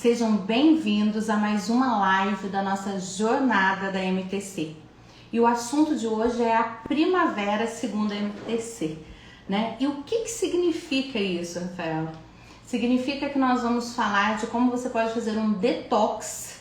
Sejam bem-vindos a mais uma live da nossa jornada da MTC. E o assunto de hoje é a primavera segundo a MTC, né? E o que significa isso, Rafael? Significa que nós vamos falar de como você pode fazer um detox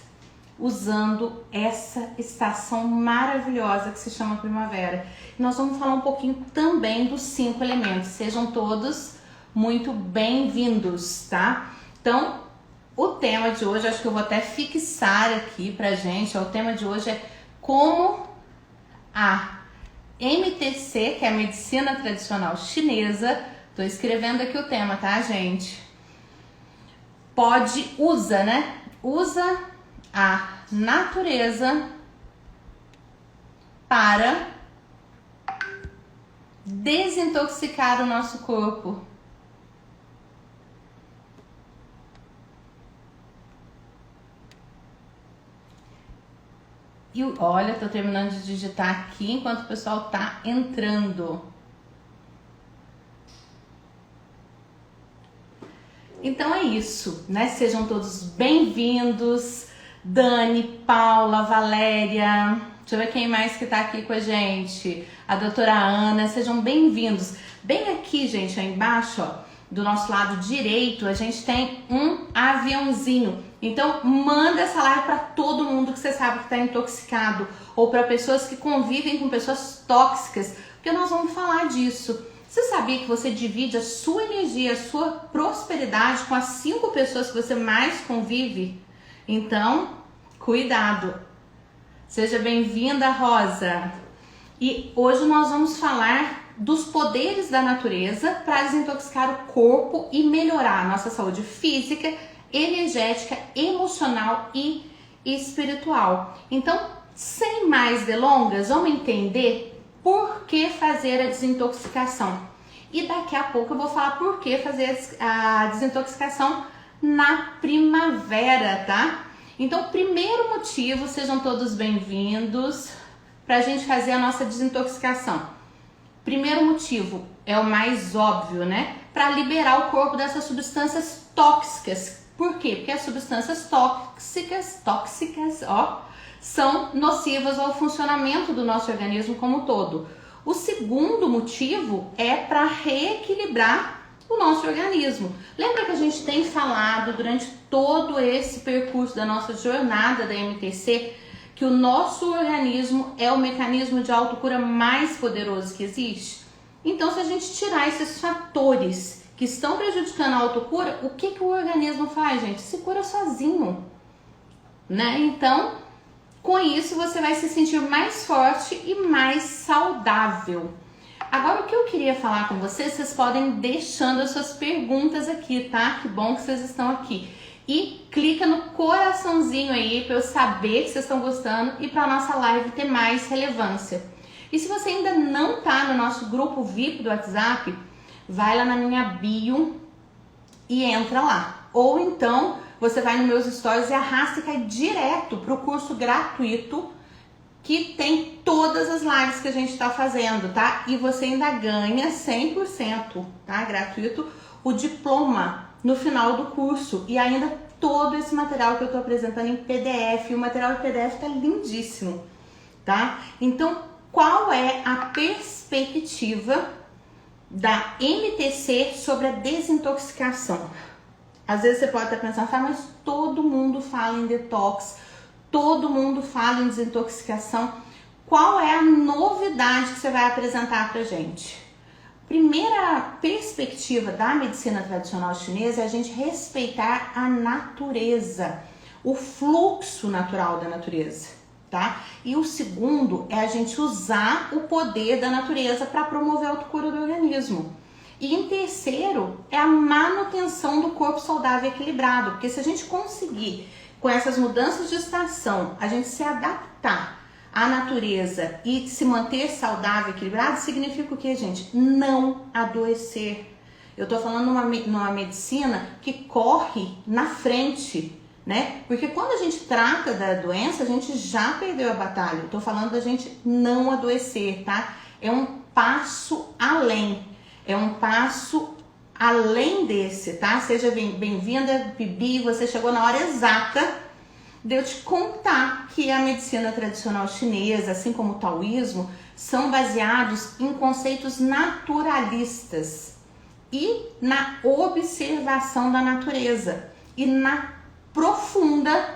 usando essa estação maravilhosa que se chama primavera. E nós vamos falar um pouquinho também dos 5 elementos. Sejam todos muito bem-vindos, tá? Então, o tema de hoje, acho que eu vou até fixar aqui pra gente, o tema de hoje é como a MTC, que é a medicina tradicional chinesa, tô escrevendo aqui o tema, tá, gente? Usa a natureza para desintoxicar o nosso corpo. E olha, tô terminando de digitar aqui enquanto o pessoal tá entrando. Então é isso, né? Sejam todos bem-vindos. Dani, Paula, Valéria, deixa eu ver quem mais que tá aqui com a gente. A doutora Ana, sejam bem-vindos. Bem aqui, gente, aí embaixo, ó, do nosso lado direito, a gente tem um aviãozinho. Então, manda essa live para todo mundo que você sabe que está intoxicado ou para pessoas que convivem com pessoas tóxicas, porque nós vamos falar disso. Você sabia que você divide a sua energia, a sua prosperidade com as 5 pessoas que você mais convive? Então, cuidado. Seja bem-vinda, Rosa. E hoje nós vamos falar dos poderes da natureza para desintoxicar o corpo e melhorar a nossa saúde física, energética, emocional e espiritual. Então, sem mais delongas, vamos entender por que fazer a desintoxicação. E daqui a pouco eu vou falar por que fazer a desintoxicação na primavera, tá? Então, primeiro motivo, sejam todos bem-vindos para a gente fazer a nossa desintoxicação. Primeiro motivo, é o mais óbvio, né? Para liberar o corpo dessas substâncias tóxicas. Por quê? Porque as substâncias tóxicas, ó, são nocivas ao funcionamento do nosso organismo como um todo. O segundo motivo é para reequilibrar o nosso organismo. Lembra que a gente tem falado durante todo esse percurso da nossa jornada da MTC que o nosso organismo é o mecanismo de autocura mais poderoso que existe? Então, se a gente tirar esses fatores que estão prejudicando a autocura, o que o organismo faz, gente? Se cura sozinho, né? Então, com isso, você vai se sentir mais forte e mais saudável. Agora, o que eu queria falar com vocês podem deixando as suas perguntas aqui, tá? Que bom que vocês estão aqui. E clica no coraçãozinho aí para eu saber que vocês estão gostando e para a nossa live ter mais relevância. E se você ainda não tá no nosso grupo VIP do WhatsApp, vai lá na minha bio e entra lá. Ou então, você vai nos meus stories e arrasta e cai direto pro curso gratuito que tem todas as lives que a gente tá fazendo, tá? E você ainda ganha 100%, tá? Gratuito, o diploma no final do curso. E ainda todo esse material que eu tô apresentando em PDF. O material em PDF tá lindíssimo, tá? Então, qual é a perspectiva da MTC sobre a desintoxicação? Às vezes você pode estar pensando, mas todo mundo fala em detox, todo mundo fala em desintoxicação. Qual é a novidade que você vai apresentar pra gente? Primeira perspectiva da medicina tradicional chinesa é a gente respeitar a natureza, o fluxo natural da natureza, tá? E o segundo é a gente usar o poder da natureza para promover a autocura do organismo. E em terceiro, é a manutenção do corpo saudável e equilibrado. Porque se a gente conseguir, com essas mudanças de estação, a gente se adaptar à natureza e se manter saudável e equilibrado, significa o que, gente? Não adoecer. Eu tô falando numa medicina que corre na frente, né? Porque quando a gente trata da doença, a gente já perdeu a batalha. Eu tô falando da gente não adoecer, tá? É um passo além. É um passo além desse, tá? Seja bem-vinda, Bibi, você chegou na hora exata de eu te contar que a medicina tradicional chinesa, assim como o taoísmo, são baseados em conceitos naturalistas e na observação da natureza e na profunda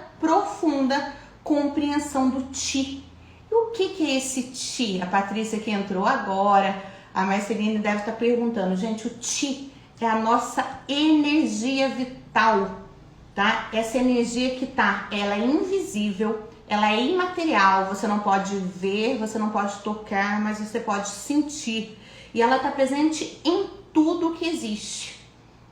compreensão do Qi. E o que é esse Qi? A Patrícia que entrou agora, a Marceline deve estar perguntando, gente, o Qi é a nossa energia vital, tá? Essa energia que ela é invisível, ela é imaterial, você não pode ver, você não pode tocar, mas você pode sentir. E ela está presente em tudo que existe.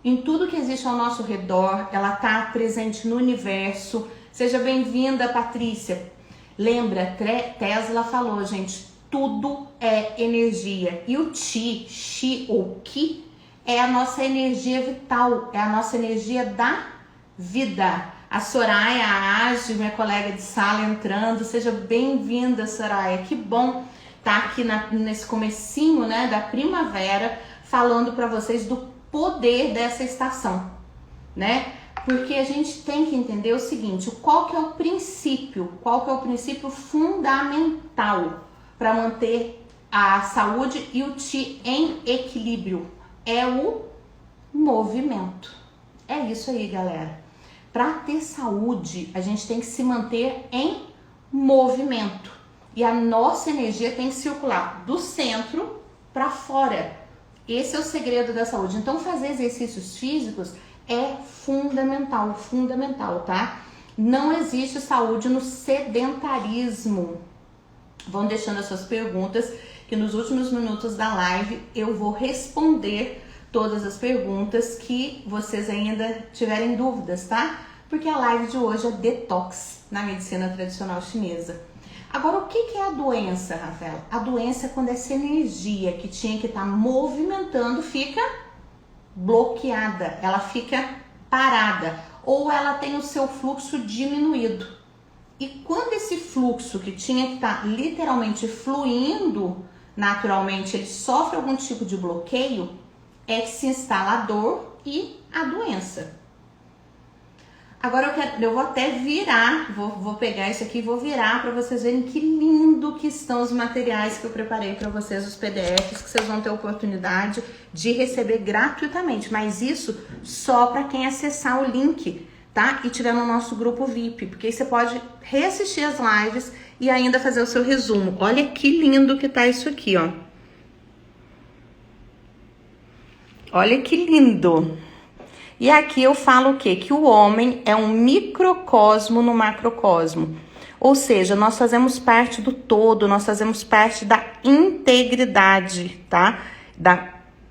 Em tudo que existe ao nosso redor, ela está presente no universo. Seja bem-vinda, Patrícia. Lembra, Tesla falou, gente, tudo é energia. E o Qi ou Qi, é a nossa energia vital, é a nossa energia da vida. A Soraya Age, minha colega de sala, entrando. Seja bem-vinda, Soraya. Que bom estar aqui nesse comecinho, né, da primavera, falando para vocês do poder dessa estação, né? Porque a gente tem que entender o seguinte, qual que é o princípio fundamental para manter a saúde e o Qi em equilíbrio? É o movimento. É isso aí, galera. Para ter saúde, a gente tem que se manter em movimento. E a nossa energia tem que circular do centro para fora. Esse é o segredo da saúde. Então, fazer exercícios físicos é fundamental, tá? Não existe saúde no sedentarismo. Vão deixando as suas perguntas, que nos últimos minutos da live eu vou responder todas as perguntas que vocês ainda tiverem dúvidas, tá? Porque a live de hoje é detox na medicina tradicional chinesa. Agora, o que é a doença, Rafael? A doença é quando essa energia que tinha que estar movimentando fica bloqueada, ela fica parada ou ela tem o seu fluxo diminuído. E quando esse fluxo que tinha que estar literalmente fluindo naturalmente, ele sofre algum tipo de bloqueio, é que se instala a dor e a doença. Agora eu vou até virar, vou pegar isso aqui e vou virar para vocês verem que lindo que estão os materiais que eu preparei para vocês, os PDFs, que vocês vão ter oportunidade de receber gratuitamente, mas isso só para quem acessar o link, tá? E tiver no nosso grupo VIP, porque aí você pode reassistir as lives e ainda fazer o seu resumo. Olha que lindo que tá isso aqui, ó. Olha que lindo. E aqui eu falo o quê? Que o homem é um microcosmo no macrocosmo. Ou seja, nós fazemos parte do todo, nós fazemos parte da integridade, tá?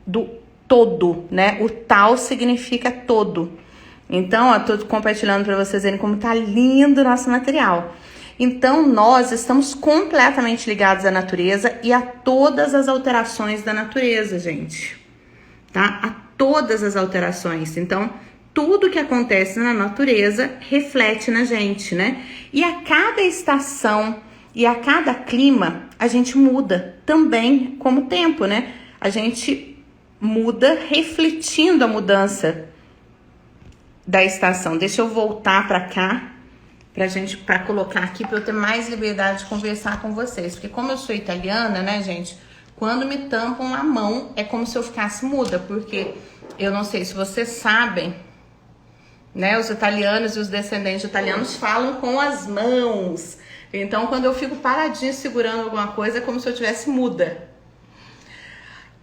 Do todo, né? O tal significa todo. Então, ó, tô compartilhando para vocês verem como tá lindo o nosso material. Então, nós estamos completamente ligados à natureza e a todas as alterações da natureza, gente. Tá? A todas as alterações. Então, tudo que acontece na natureza reflete na gente, né? E a cada estação e a cada clima, a gente muda também como tempo, né? A gente muda refletindo a mudança da estação. Deixa eu voltar para cá para colocar aqui para eu ter mais liberdade de conversar com vocês, porque como eu sou italiana, né, gente, quando me tampam a mão é como se eu ficasse muda, porque eu não sei se vocês sabem, né, os italianos e os descendentes de italianos falam com as mãos. Então, quando eu fico paradinha segurando alguma coisa, é como se eu tivesse muda.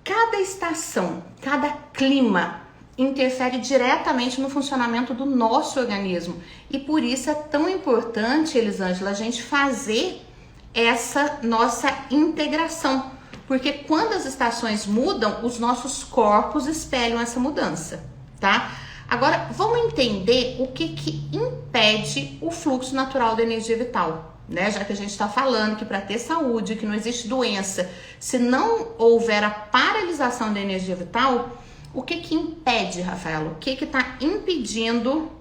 Cada estação, cada clima interfere diretamente no funcionamento do nosso organismo. E por isso é tão importante, Elisângela, a gente fazer essa nossa integração. Porque quando as estações mudam, os nossos corpos espelham essa mudança, tá? Agora, vamos entender o que impede o fluxo natural da energia vital, né? Já que a gente está falando que para ter saúde, que não existe doença, se não houver a paralisação da energia vital, o que impede, Rafael? O que está impedindo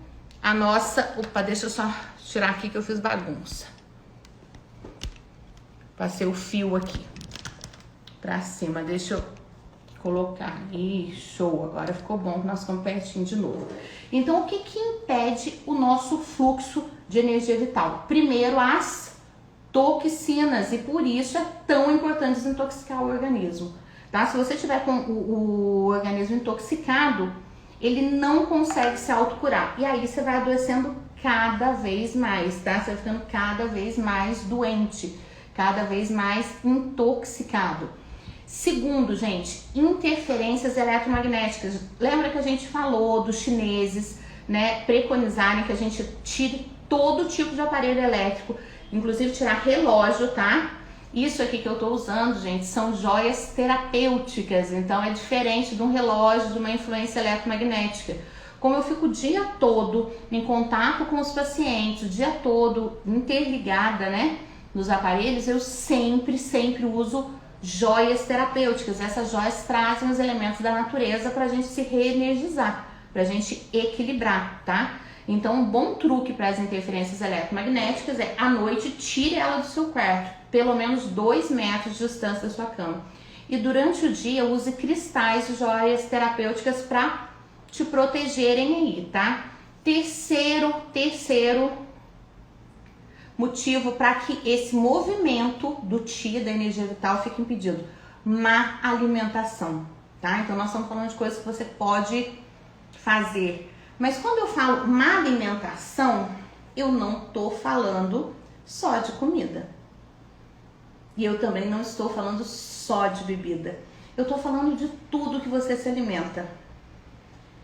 a nossa... Opa, deixa eu só tirar aqui que eu fiz bagunça. Passei o fio aqui pra cima, deixa eu Colocar. Ih, show. Agora ficou bom que nós ficamos pertinho de novo. Então, o que que impede o nosso fluxo de energia vital? Primeiro, as toxinas. E por isso é tão importante desintoxicar o organismo. Tá? Se você tiver com o organismo intoxicado, ele não consegue se autocurar. E aí você vai adoecendo cada vez mais, tá? Você vai ficando cada vez mais doente, cada vez mais intoxicado. Segundo, gente, interferências eletromagnéticas. Lembra que a gente falou dos chineses, né, preconizarem que a gente tire todo tipo de aparelho elétrico, inclusive tirar relógio, tá? Isso aqui que eu tô usando, gente, são joias terapêuticas, então é diferente de um relógio, de uma influência eletromagnética. Como eu fico o dia todo em contato com os pacientes, o dia todo interligada, né, nos aparelhos, eu sempre uso joias terapêuticas. Essas joias trazem os elementos da natureza pra gente se reenergizar, pra gente equilibrar, tá? Então, um bom truque para as interferências eletromagnéticas é, à noite, tire ela do seu quarto, pelo menos 2 metros de distância da sua cama. E durante o dia, use cristais de joias terapêuticas para te protegerem aí, tá? Terceiro motivo para que esse movimento do Qi, da energia vital, fique impedido: má alimentação, tá? Então, nós estamos falando de coisas que você pode fazer. Mas quando eu falo má alimentação, eu não tô falando só de comida. E eu também não estou falando só de bebida. Eu tô falando de tudo que você se alimenta.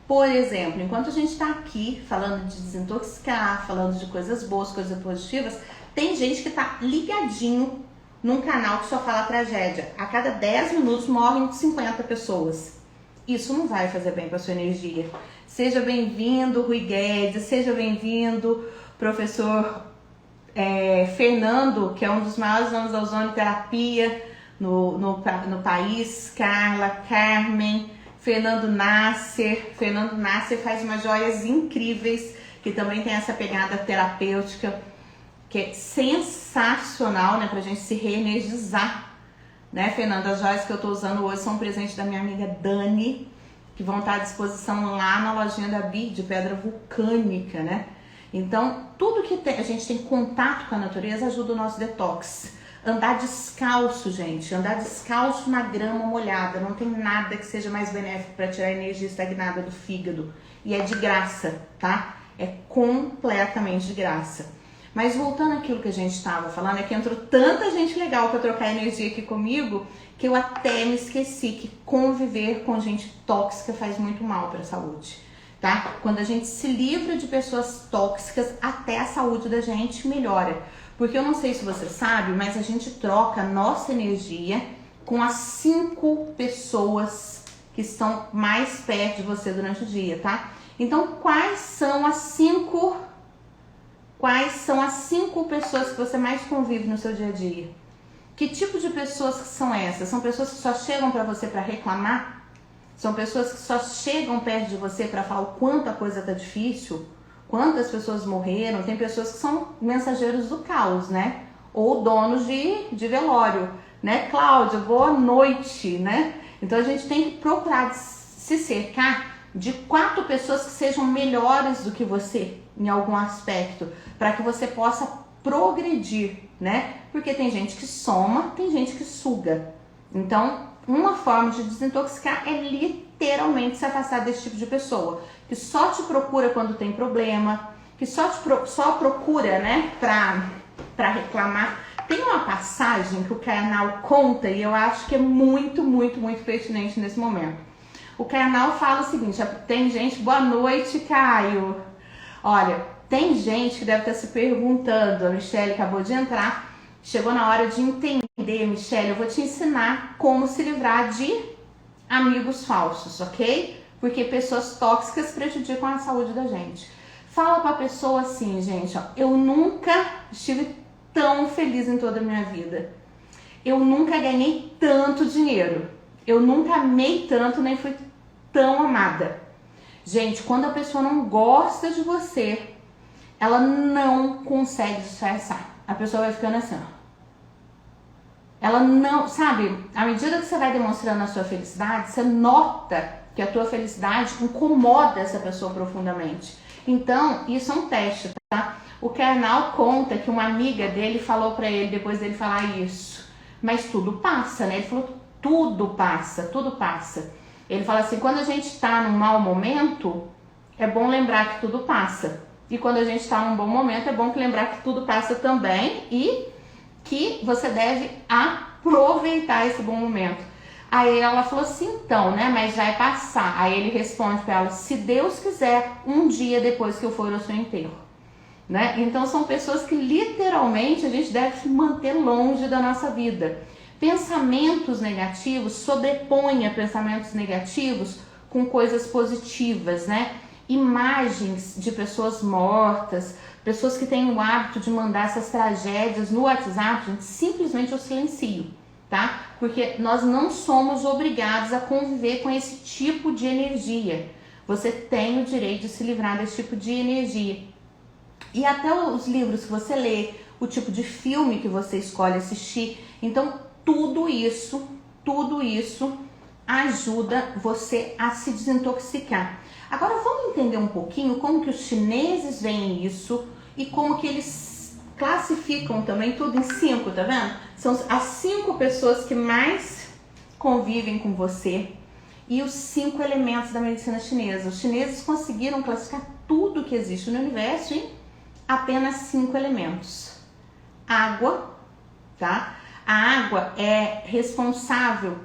Por exemplo, enquanto a gente está aqui falando de desintoxicar, falando de coisas boas, coisas positivas, tem gente que tá ligadinho num canal que só fala tragédia. A cada 10 minutos morrem 50 pessoas. Isso não vai fazer bem para sua energia. Seja bem-vindo, Rui Guedes, seja bem-vindo, professor Fernando, que é um dos maiores nomes da ozonoterapia no país, Carla, Carmen, Fernando Nasser. Fernando Nasser faz umas joias incríveis, que também tem essa pegada terapêutica, que é sensacional, né, pra gente se reenergizar, né, Fernando? As joias que eu tô usando hoje são um presente da minha amiga Dani, que vão estar à disposição lá na lojinha da Bi, de pedra vulcânica, né? Então, tudo que a gente tem contato com a natureza ajuda o nosso detox. Andar descalço, gente, andar descalço na grama molhada, não tem nada que seja mais benéfico para tirar a energia estagnada do fígado. E é de graça, tá? É completamente de graça. Mas voltando àquilo que a gente estava falando, é que entrou tanta gente legal para trocar energia aqui comigo, que eu até me esqueci que conviver com gente tóxica faz muito mal para a saúde, tá? Quando a gente se livra de pessoas tóxicas, até a saúde da gente melhora. Porque eu não sei se você sabe, mas a gente troca a nossa energia com as 5 pessoas que estão mais perto de você durante o dia, tá? Então, quais são as 5 pessoas que você mais convive no seu dia a dia? Que tipo de pessoas que são essas? São pessoas que só chegam para você para reclamar? São pessoas que só chegam perto de você para falar o quanto a coisa tá difícil? Quantas pessoas morreram? Tem pessoas que são mensageiros do caos, né? Ou donos de velório, né? Cláudia, boa noite, né? Então a gente tem que procurar se cercar de 4 pessoas que sejam melhores do que você em algum aspecto, para que você possa progredir, né? Porque tem gente que soma, tem gente que suga. Então, uma forma de desintoxicar é literalmente se afastar desse tipo de pessoa, que só te procura quando tem problema, que só procura, né, pra reclamar. Tem uma passagem que o Karnal conta e eu acho que é muito pertinente nesse momento. O Karnal fala o seguinte: tem gente, boa noite, Caio. Olha, tem gente que deve estar se perguntando, a Michelle acabou de entrar, chegou na hora de entender, Michelle, eu vou te ensinar como se livrar de amigos falsos, ok? Porque pessoas tóxicas prejudicam a saúde da gente. Fala pra pessoa assim, gente, ó, eu nunca estive tão feliz em toda a minha vida. Eu nunca ganhei tanto dinheiro. Eu nunca amei tanto, nem fui tão amada. Gente, quando a pessoa não gosta de você, ela não consegue disfarçar. A pessoa vai ficando assim, ó. ela não, sabe, à medida que você vai demonstrando a sua felicidade, você nota que a tua felicidade incomoda essa pessoa profundamente. Então, isso é um teste, tá? O Karnal conta que uma amiga dele falou pra ele, depois dele falar isso, mas tudo passa, né? Ele falou, tudo passa, tudo passa. Ele fala assim, quando a gente tá num mau momento, é bom lembrar que tudo passa. E quando a gente tá num bom momento, é bom lembrar que tudo passa também e que você deve aproveitar esse bom momento. Aí ela falou assim, então, né, mas vai passar. Aí ele responde pra ela, se Deus quiser, um dia depois que eu for ao seu enterro. Né? Então são pessoas que literalmente a gente deve se manter longe da nossa vida. Pensamentos negativos, sobreponha pensamentos negativos com coisas positivas, né? Imagens de pessoas mortas, pessoas que têm o hábito de mandar essas tragédias no WhatsApp, gente, simplesmente eu silencio, tá? Porque nós não somos obrigados a conviver com esse tipo de energia. Você tem o direito de se livrar desse tipo de energia. E até os livros que você lê, o tipo de filme que você escolhe assistir. Então, tudo isso ajuda você a se desintoxicar. Agora, vamos entender um pouquinho como que os chineses veem isso e como que eles classificam também tudo em 5, tá vendo? São as 5 pessoas que mais convivem com você e os 5 elementos da medicina chinesa. Os chineses conseguiram classificar tudo que existe no universo em apenas 5 elementos. Água, tá? A água é responsável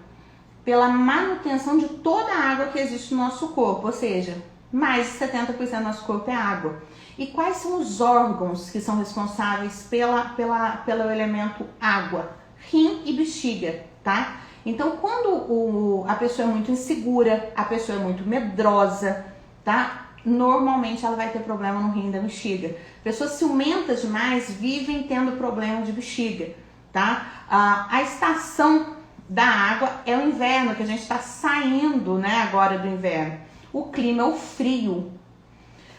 pela manutenção de toda a água que existe no nosso corpo, ou seja, mais de 70% do nosso corpo é água. E quais são os órgãos que são responsáveis pelo elemento água? Rim e bexiga, tá? Então, quando a pessoa é muito insegura, a pessoa é muito medrosa, tá? Normalmente ela vai ter problema no rim e da bexiga. Pessoas ciumentas demais vivem tendo problema de bexiga, tá? A estação da água é o inverno, que a gente está saindo, né, agora do inverno. O clima é o frio.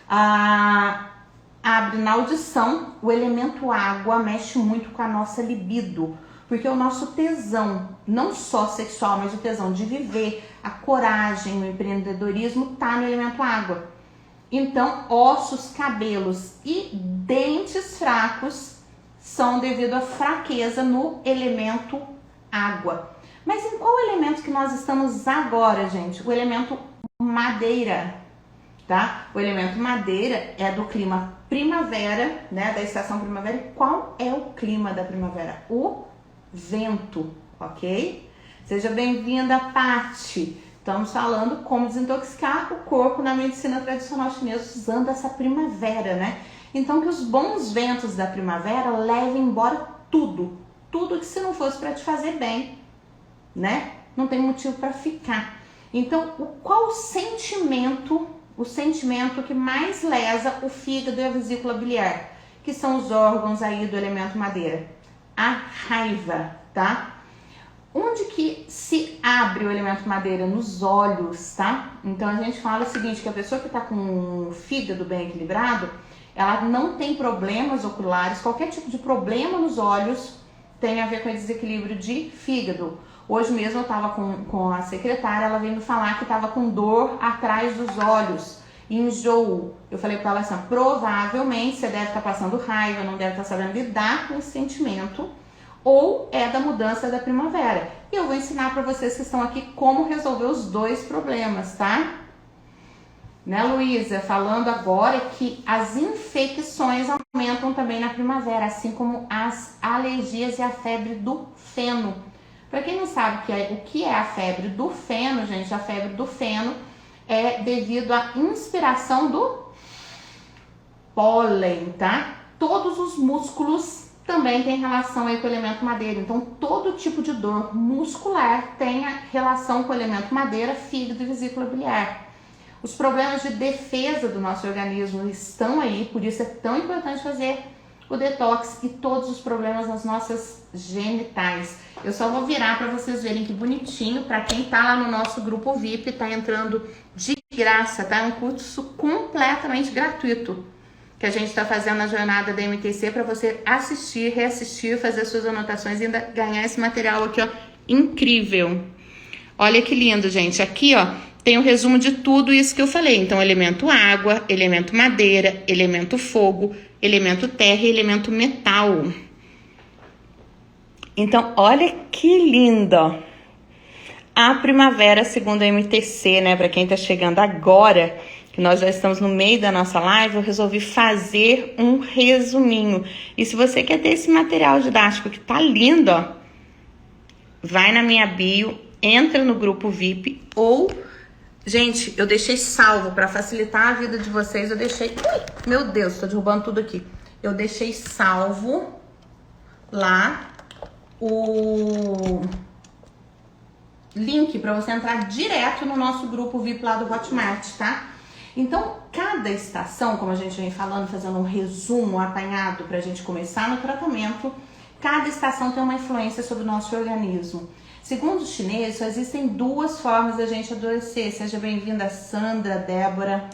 Abre na audição, o elemento água mexe muito com a nossa libido, porque o nosso tesão, não só sexual, mas o tesão de viver, a coragem, o empreendedorismo, tá no elemento água. Então, ossos, cabelos e dentes fracos são devido à fraqueza no elemento água. Mas em qual elemento que nós estamos agora, gente? O elemento madeira, tá? O elemento madeira é do clima primavera, né? Da estação primavera. E qual é o clima da primavera? O vento, ok? Seja bem-vinda, Paty. Estamos falando como desintoxicar o corpo na medicina tradicional chinesa usando essa primavera, né? Então que os bons ventos da primavera levem embora tudo que se não fosse para te fazer bem, né? Não tem motivo para ficar. Então, qual o sentimento que mais lesa o fígado e a vesícula biliar, que são os órgãos aí do elemento madeira? A raiva, tá? Onde que se abre o elemento madeira? Nos olhos, tá? Então a gente fala o seguinte, que a pessoa que tá com o fígado bem equilibrado, ela não tem problemas oculares, qualquer tipo de problema nos olhos tem a ver com o desequilíbrio de fígado. Hoje mesmo eu tava com a secretária, ela veio me falar que tava com dor atrás dos olhos, enjoo. Eu falei pra ela assim, provavelmente você deve estar passando raiva, não deve estar sabendo lidar com esse sentimento, ou é da mudança da primavera. E eu vou ensinar para vocês que estão aqui como resolver os dois problemas, tá? Né, Luísa? Falando agora que as infecções aumentam também na primavera, assim como as alergias e a febre do feno. Para quem não sabe o que é a febre do feno, gente, a febre do feno é devido à inspiração do pólen, tá? Todos os músculos também tem relação aí com o elemento madeira. Então, todo tipo de dor muscular tem a relação com o elemento madeira, fígado e vesícula biliar. Os problemas de defesa do nosso organismo estão aí, por isso é tão importante fazer o detox e todos os problemas nas nossas genitais. Eu só vou virar para vocês verem que bonitinho, para quem tá lá no nosso grupo VIP, tá entrando de graça, tá? É um curso completamente gratuito. que a gente está fazendo na jornada da MTC para você assistir, reassistir, fazer suas anotações e ainda ganhar esse material aqui, ó, incrível. Olha que lindo, gente. Aqui, ó, tem o resumo de tudo isso que eu falei. Então, elemento água, elemento madeira, elemento fogo, elemento terra e elemento metal. Então, olha que lindo, ó. A primavera, segundo a MTC, né, para quem tá chegando agora, que nós já estamos no meio da nossa live, eu resolvi fazer um resuminho. E se você quer ter esse material didático que tá lindo, ó, vai na minha bio, entra no grupo VIP ou... Gente, eu deixei salvo para facilitar a vida de vocês, eu deixei... Ui, meu Deus, tô derrubando tudo aqui. Eu deixei salvo lá o link para você entrar direto no nosso grupo VIP lá do Hotmart, tá? Então, cada estação, como a gente vem falando, fazendo um resumo, um apanhado pra gente começar no tratamento, cada estação tem uma influência sobre o nosso organismo. Segundo os chineses, só existem duas formas da gente adoecer. Seja bem-vinda, Sandra, Débora.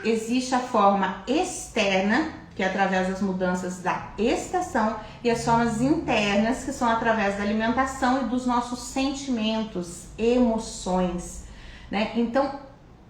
Existe a forma externa, que é através das mudanças da estação, e as formas internas, que são através da alimentação e dos nossos sentimentos, emoções, né? Então,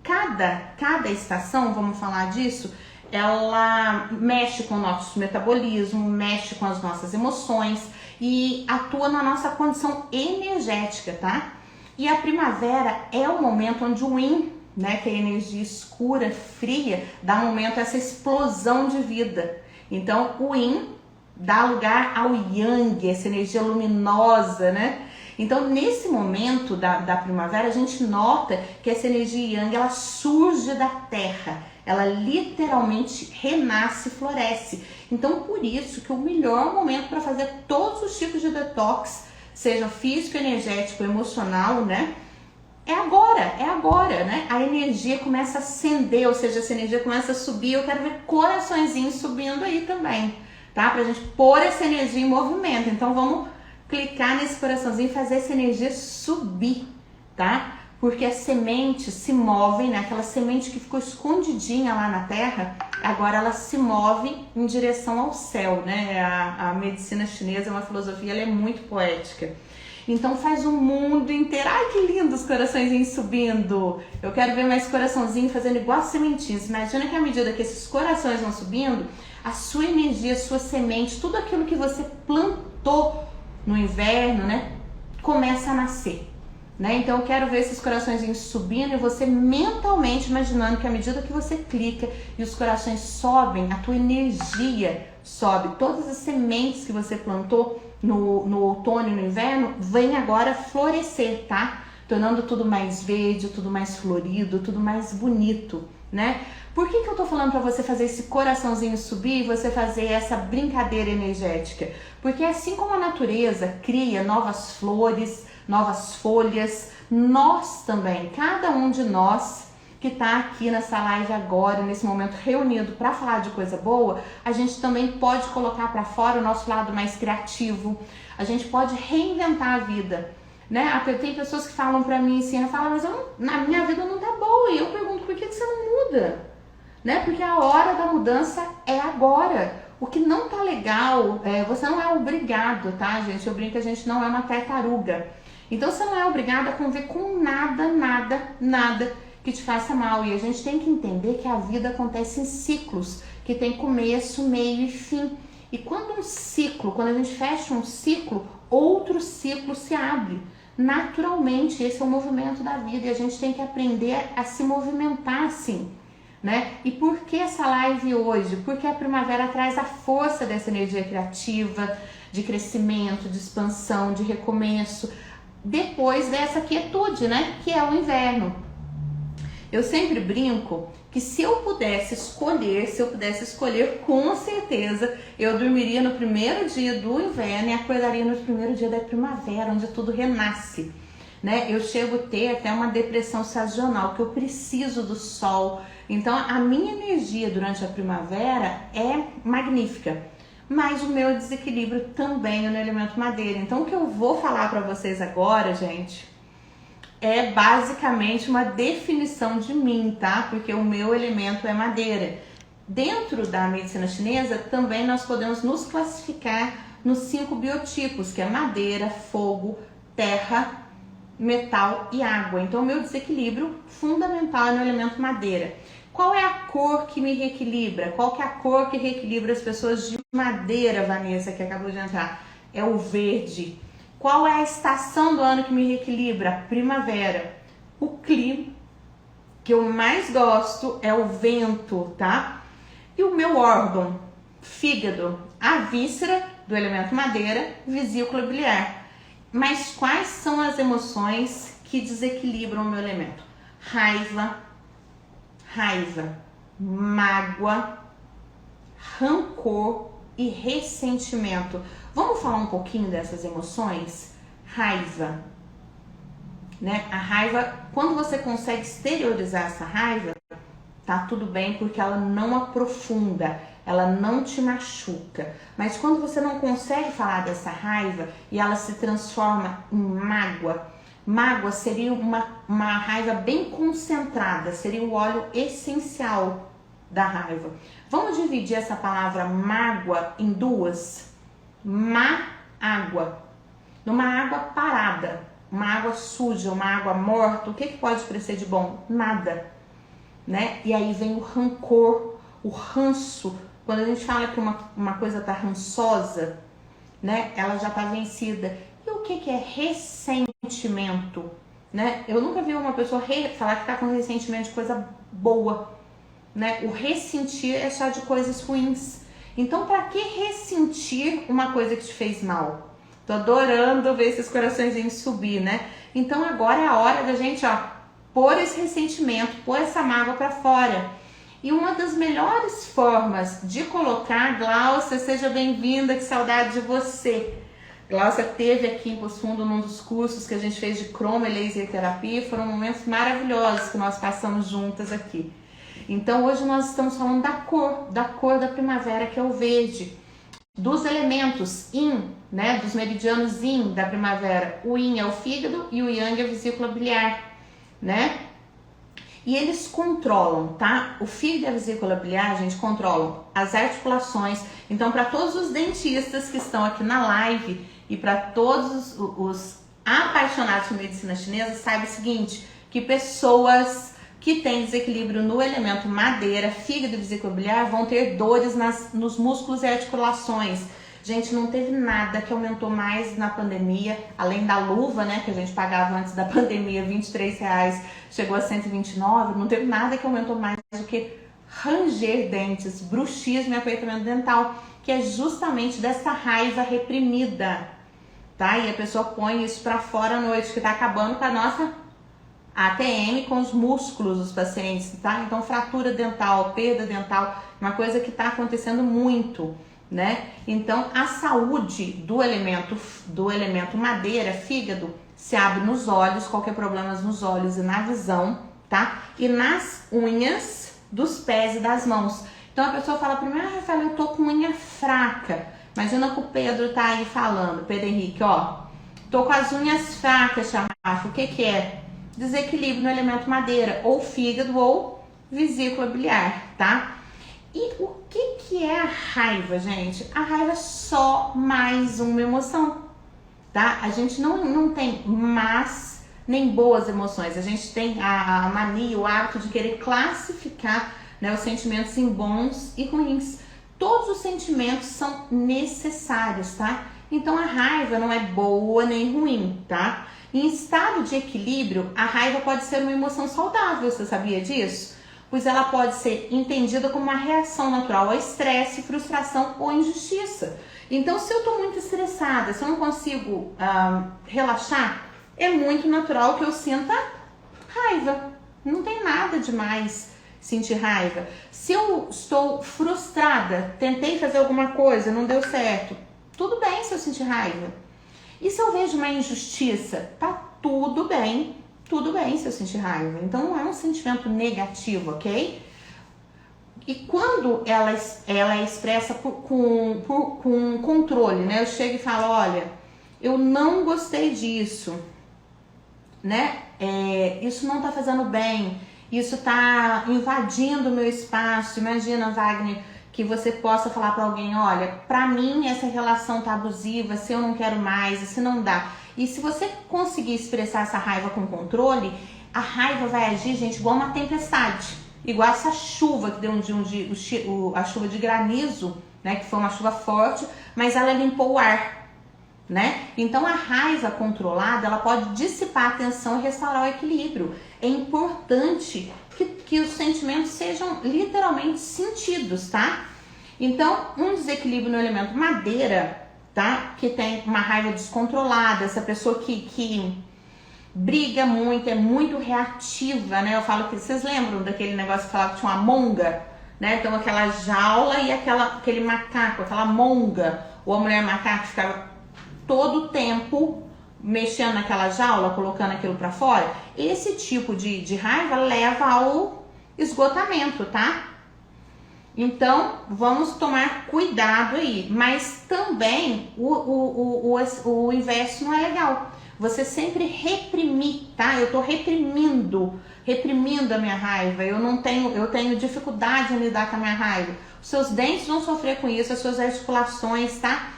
cada estação, vamos falar disso, ela mexe com o nosso metabolismo, mexe com as nossas emoções e atua na nossa condição energética, tá? E a primavera é o momento onde o yin, né, que é a energia escura, fria, dá um momento a essa explosão de vida. Então, o yin dá lugar ao yang, essa energia luminosa, né? Então, nesse momento da primavera, a gente nota que essa energia yang, ela surge da terra, ela literalmente renasce e floresce. Então, por isso que o melhor momento para fazer todos os tipos de detox, seja físico, energético, emocional, né? É agora, né? A energia começa a acender, ou seja, essa energia começa a subir. Eu quero ver coraçõezinhos subindo aí também, tá? Pra gente pôr essa energia em movimento. Então, vamos clicar nesse coraçãozinho e fazer essa energia subir, tá? Porque as sementes se movem, né? Aquela semente que ficou escondidinha lá na terra, agora ela se move em direção ao céu, né? A medicina chinesa é uma filosofia, ela é muito poética. Então faz o mundo inteiro. Ai, que lindo os coraçõezinhos subindo. Eu quero ver mais coraçãozinho fazendo igual as sementinhas. Imagina que à medida que esses corações vão subindo, a sua energia, a sua semente, tudo aquilo que você plantou no inverno, né, começa a nascer, né? Então eu quero ver esses coraçõezinhos subindo e você mentalmente imaginando que à medida que você clica e os corações sobem, a tua energia sobe. Todas as sementes que você plantou no outono e no inverno vem agora florescer, tá? Tornando tudo mais verde, tudo mais florido, tudo mais bonito, né? Por que eu tô falando para você fazer esse coraçãozinho subir e você fazer essa brincadeira energética? Porque assim como a natureza cria novas flores, novas folhas, nós também, cada um de nós que tá aqui nessa live agora, nesse momento reunido para falar de coisa boa, a gente também pode colocar para fora o nosso lado mais criativo, a gente pode reinventar a vida, né? Tem pessoas que falam para mim assim, mas na minha vida não tá boa, e eu pergunto, por que você não muda? Né? Porque a hora da mudança é agora. O que não tá legal, você não é obrigado, tá, gente? Eu brinco que a gente não é uma tartaruga. Então você não é obrigado a conviver com nada que te faça mal. E a gente tem que entender que a vida acontece em ciclos, que tem começo, meio e fim. E quando a gente fecha um ciclo, outro ciclo se abre. Naturalmente, esse é o movimento da vida e a gente tem que aprender a se movimentar assim, né? E por que essa live hoje? Porque a primavera traz a força dessa energia criativa, de crescimento, de expansão, de recomeço, depois dessa quietude, né? Que é o inverno. Eu sempre brinco que se eu pudesse escolher, com certeza eu dormiria no primeiro dia do inverno e acordaria no primeiro dia da primavera, onde tudo renasce, né? Eu chego a ter até uma depressão sazonal, que eu preciso do sol. Então a minha energia durante a primavera é magnífica, mas o meu desequilíbrio também é no elemento madeira. Então o que eu vou falar para vocês agora, gente, é basicamente uma definição de mim, tá? Porque o meu elemento é madeira. Dentro da medicina chinesa, também nós podemos nos classificar nos 5 biotipos, que é madeira, fogo, terra, metal e água. Então, o meu desequilíbrio fundamental é no elemento madeira. Qual é a cor que me reequilibra? Qual que é a cor que reequilibra as pessoas de madeira, Vanessa, que acabou de entrar? É o verde. Qual é a estação do ano que me reequilibra? Primavera. O clima que eu mais gosto é o vento, tá? E o meu órgão, fígado, a víscera do elemento madeira, vesícula biliar. Mas quais são as emoções que desequilibram o meu elemento? Raiva, mágoa, rancor e ressentimento. Vamos falar um pouquinho dessas emoções? Raiva, né? A raiva, quando você consegue exteriorizar essa raiva, tá tudo bem, porque ela não aprofunda, ela não te machuca. Mas quando você não consegue falar dessa raiva e ela se transforma em mágoa seria uma raiva bem concentrada, seria o óleo essencial da raiva. Vamos dividir essa palavra mágoa em duas. Água. Numa água parada, uma água suja, uma água morta, o que pode parecer de bom? Nada, né? E aí vem o rancor, o ranço. Quando a gente fala que uma coisa tá rançosa, né? Ela já tá vencida. E o que é ressentimento, né? Eu nunca vi uma pessoa falar que tá com ressentimento de coisa boa, né? O ressentir é só de coisas ruins. Então, para que ressentir uma coisa que te fez mal? Tô adorando ver esses coraçõezinhos subir, né? Então, agora é a hora da gente, pôr esse ressentimento, pôr essa mágoa para fora. E uma das melhores formas de colocar, Glaucia, seja bem-vinda, que saudade de você. Glaucia esteve aqui em Poço Fundo num dos cursos que a gente fez de croma e laser terapia, foram momentos maravilhosos que nós passamos juntas aqui. Então hoje nós estamos falando da cor da primavera, que é o verde, dos elementos yin, né, dos meridianos yin da primavera. O yin é o fígado e o yang é a vesícula biliar, né? E eles controlam, tá? O fígado e a vesícula biliar, gente, controlam as articulações. Então, para todos os dentistas que estão aqui na live e para todos os apaixonados por medicina chinesa, saiba o seguinte, que pessoas que têm desequilíbrio no elemento madeira, fígado e vesícula biliar, vão ter dores nos músculos e articulações. Gente, não teve nada que aumentou mais na pandemia, além da luva, né, que a gente pagava antes da pandemia, R$23, chegou a 129, não teve nada que aumentou mais do que ranger dentes, bruxismo e apertamento dental, que é justamente dessa raiva reprimida, tá? E a pessoa põe isso pra fora à noite, que tá acabando com a nossa ATM, com os músculos dos pacientes, tá? Então, fratura dental, perda dental, uma coisa que tá acontecendo muito, né? Então, a saúde do elemento madeira, fígado, se abre nos olhos, qualquer problema nos olhos e na visão, tá? E nas unhas dos pés e das mãos. Então, a pessoa fala primeiro, Rafael, eu tô com unha fraca. Imagina que o Pedro tá aí falando, Pedro Henrique, tô com as unhas fracas, Chamacho. O que é? Desequilíbrio no elemento madeira, ou fígado ou vesícula biliar, tá? E o que é a raiva, gente? A raiva é só mais uma emoção, tá? A gente não tem más nem boas emoções. A gente tem a mania, o hábito de querer classificar, né, os sentimentos em bons e ruins. Todos os sentimentos são necessários, tá? Então a raiva não é boa nem ruim, tá? Em estado de equilíbrio, a raiva pode ser uma emoção saudável, você sabia disso? Pois ela pode ser entendida como uma reação natural ao estresse, frustração ou injustiça. Então, se eu estou muito estressada, se eu não consigo relaxar, é muito natural que eu sinta raiva. Não tem nada demais sentir raiva. Se eu estou frustrada, tentei fazer alguma coisa, não deu certo, tudo bem se eu sentir raiva. E se eu vejo uma injustiça, tá tudo bem se eu sentir raiva. Então não é um sentimento negativo, ok? E quando ela é expressa com controle, né? Eu chego e falo, olha, eu não gostei disso, né? Isso não tá fazendo bem. isso tá invadindo o meu espaço. Imagina, Wagner, que você possa falar para alguém, olha, para mim essa relação tá abusiva, se eu não quero mais, se não dá. E se você conseguir expressar essa raiva com controle, a raiva vai agir, gente, igual uma tempestade. Igual essa chuva que deu a chuva de granizo, né, que foi uma chuva forte, mas ela limpou o ar, né? Então a raiva controlada, ela pode dissipar a tensão e restaurar o equilíbrio. É importante que os sentimentos sejam literalmente sentidos, tá? Então, um desequilíbrio no elemento madeira, tá? Que tem uma raiva descontrolada, essa pessoa que briga muito, é muito reativa, né? Eu falo que vocês lembram daquele negócio que falava que tinha uma monga, né? Então aquela jaula e aquele macaco, aquela monga, ou a mulher macaco ficava todo o tempo mexendo naquela jaula, colocando aquilo pra fora. Esse tipo de raiva leva ao esgotamento, tá? Então, vamos tomar cuidado aí. Mas também o inverso não é legal. Você sempre reprimir, tá? Eu tô reprimindo a minha raiva. Eu tenho dificuldade em lidar com a minha raiva. Os seus dentes vão sofrer com isso, as suas articulações, tá?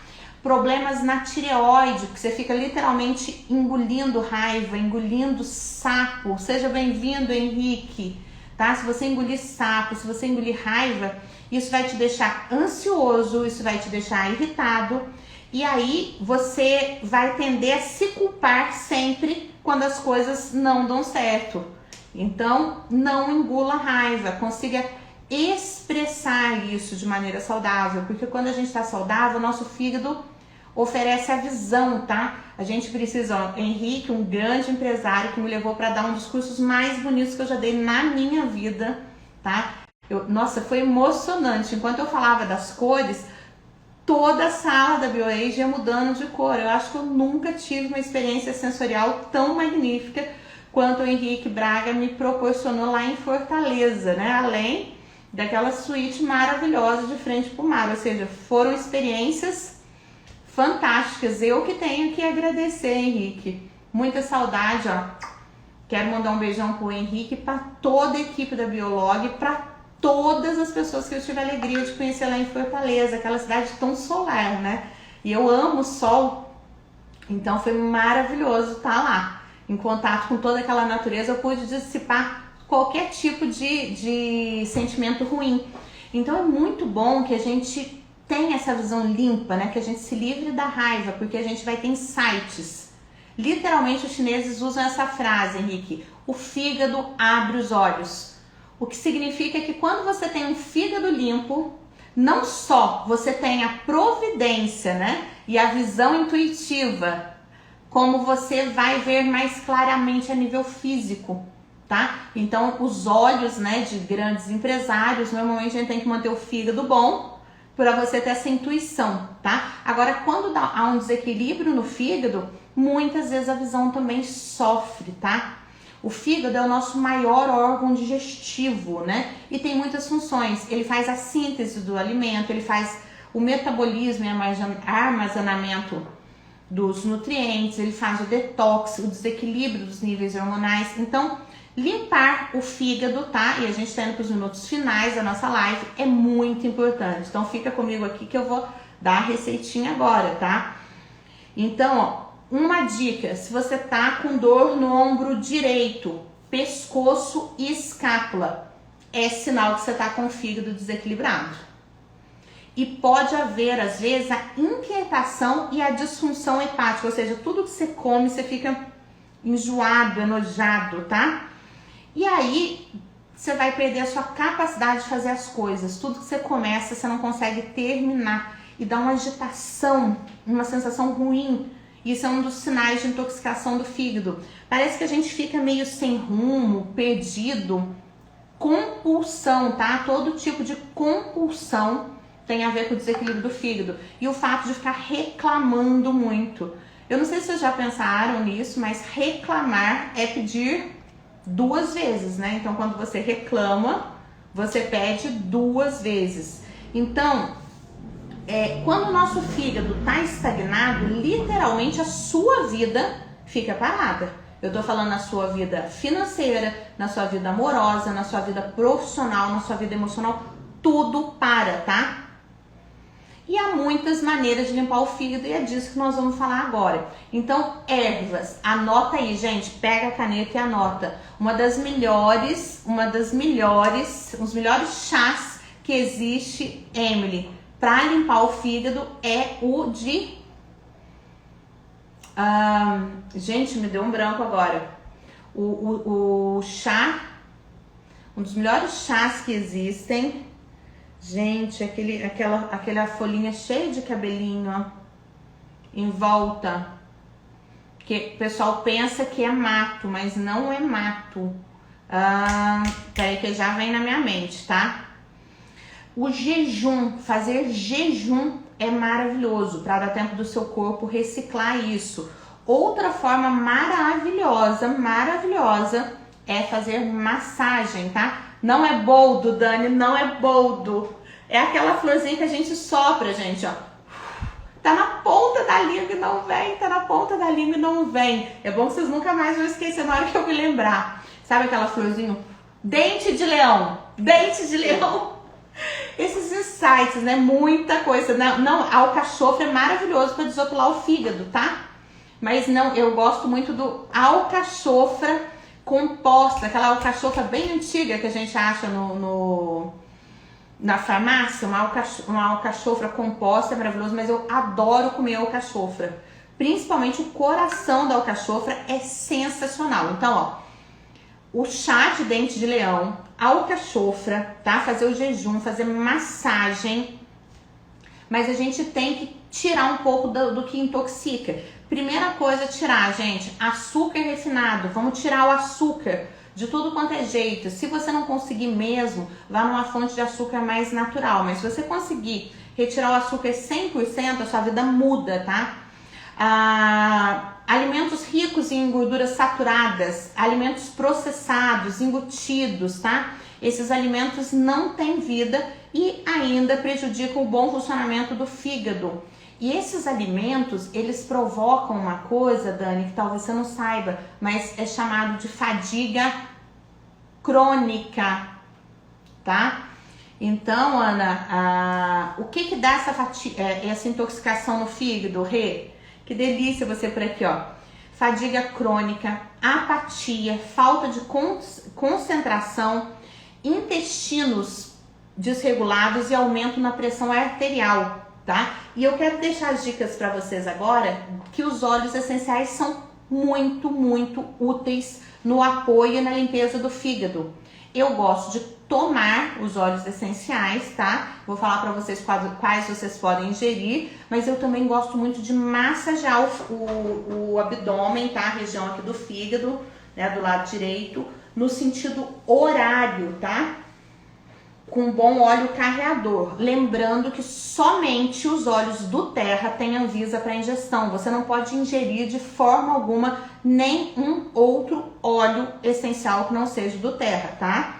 Problemas na tireoide, que você fica literalmente engolindo raiva, engolindo sapo. Seja bem-vindo, Henrique, tá? Se você engolir sapo, se você engolir raiva, isso vai te deixar ansioso, isso vai te deixar irritado. E aí você vai tender a se culpar sempre quando as coisas não dão certo. Então, não engula raiva, consiga expressar isso de maneira saudável, porque quando a gente está saudável, o nosso fígado oferece a visão, tá? A gente precisa, ó, Henrique, um grande empresário que me levou para dar um dos cursos mais bonitos que eu já dei na minha vida, tá? Nossa, foi emocionante. Enquanto eu falava das cores, toda a sala da BioAge ia mudando de cor. Eu acho que eu nunca tive uma experiência sensorial tão magnífica quanto o Henrique Braga me proporcionou lá em Fortaleza, né? Além daquela suíte maravilhosa de frente para o mar. Ou seja, foram experiências fantásticas. Eu que tenho que agradecer, Henrique. Muita saudade, ó. Quero mandar um beijão pro Henrique, para toda a equipe da Biolog, para todas as pessoas que eu tive a alegria de conhecer lá em Fortaleza, aquela cidade tão solar, né? E eu amo o sol, então foi maravilhoso estar lá, em contato com toda aquela natureza. Eu pude dissipar qualquer tipo de sentimento ruim. Então é muito bom que a gente tenha essa visão limpa, né? Que a gente se livre da raiva, porque a gente vai ter insights. Literalmente os chineses usam essa frase, Henrique: o fígado abre os olhos. O que significa que quando você tem um fígado limpo, não só você tem a providência, né, e a visão intuitiva, como você vai ver mais claramente a nível físico, tá? Então, os olhos, né, de grandes empresários, normalmente a gente tem que manter o fígado bom para você ter essa intuição, tá? Agora, quando há um desequilíbrio no fígado, muitas vezes a visão também sofre, tá? O fígado é o nosso maior órgão digestivo, né? E tem muitas funções. Ele faz a síntese do alimento, ele faz o metabolismo e armazenamento dos nutrientes, ele faz o detox, o desequilíbrio dos níveis hormonais. Então, limpar o fígado, tá? E a gente tá indo para os minutos finais da nossa live, é muito importante. Então, fica comigo aqui que eu vou dar a receitinha agora, tá? Então, ó, uma dica: se você tá com dor no ombro direito, pescoço e escápula, é sinal que você tá com o fígado desequilibrado. E pode haver, às vezes, a inquietação e a disfunção hepática, ou seja, tudo que você come, você fica enjoado, enojado, tá? E aí, você vai perder a sua capacidade de fazer as coisas. Tudo que você começa, você não consegue terminar. E dá uma agitação, uma sensação ruim. Isso é um dos sinais de intoxicação do fígado. Parece que a gente fica meio sem rumo, perdido. Compulsão, tá? Todo tipo de compulsão tem a ver com o desequilíbrio do fígado. E o fato de ficar reclamando muito. Eu não sei se vocês já pensaram nisso, mas reclamar é pedir 2 vezes, né? Então, quando você reclama, você pede 2 vezes. Então, quando o nosso fígado está estagnado, literalmente a sua vida fica parada. Eu tô falando na sua vida financeira, na sua vida amorosa, na sua vida profissional, na sua vida emocional, tudo para, tá? E há muitas maneiras de limpar o fígado e é disso que nós vamos falar agora. Então, ervas, anota aí, gente, pega a caneta e anota. Os melhores chás que existe, Emily, para limpar o fígado é o de... gente, me deu um branco agora. O chá, um dos melhores chás que existem... Gente, aquela folhinha cheia de cabelinho, ó, em volta. Que o pessoal pensa que é mato, mas não é mato. Peraí que já vem na minha mente, tá? O jejum, fazer jejum é maravilhoso para dar tempo do seu corpo reciclar isso. Outra forma maravilhosa é fazer massagem, tá? Não é boldo, Dani, não é boldo. É aquela florzinha que a gente sopra, gente, ó. Tá na ponta da língua e não vem, tá na ponta da língua e não vem. É bom que vocês nunca mais vão esquecer na hora que eu me lembrar. Sabe aquela florzinha? Dente de leão, dente de leão. Esses insights, né? Muita coisa. Não, a alcachofra é maravilhoso para desopilar o fígado, tá? Mas não, eu gosto muito do alcachofra composta, aquela alcachofra bem antiga que a gente acha na farmácia, uma alcachofra composta é maravilhoso, mas eu adoro comer alcachofra. Principalmente o coração da alcachofra é sensacional. Então, ó, o chá de dente de leão, alcachofra, tá? Fazer o jejum, fazer massagem, mas a gente tem que tirar um pouco do que intoxica. Primeira coisa, tirar, gente, açúcar refinado. Vamos tirar o açúcar de tudo quanto é jeito. Se você não conseguir mesmo, vá numa fonte de açúcar mais natural. Mas se você conseguir retirar o açúcar 100%, a sua vida muda, tá? Alimentos ricos em gorduras saturadas, alimentos processados, embutidos, tá? Esses alimentos não têm vida e ainda prejudicam o bom funcionamento do fígado. E esses alimentos, eles provocam uma coisa, Dani, que talvez você não saiba, mas é chamado de fadiga crônica, tá? Então, Ana, o que dá essa intoxicação no fígado, Rê? Que delícia você por aqui, ó. Fadiga crônica, apatia, falta de concentração, intestinos desregulados e aumento na pressão arterial. Tá? E eu quero deixar as dicas para vocês agora que os óleos essenciais são muito, muito úteis no apoio e na limpeza do fígado. Eu gosto de tomar os óleos essenciais, tá? Vou falar para vocês quais vocês podem ingerir, mas eu também gosto muito de massagear o abdômen, tá? A região aqui do fígado, né? Do lado direito, no sentido horário, tá? Com bom óleo carreador. Lembrando que somente os óleos do Terra têm Anvisa para ingestão. Você não pode ingerir de forma alguma nenhum outro óleo essencial que não seja do Terra, tá?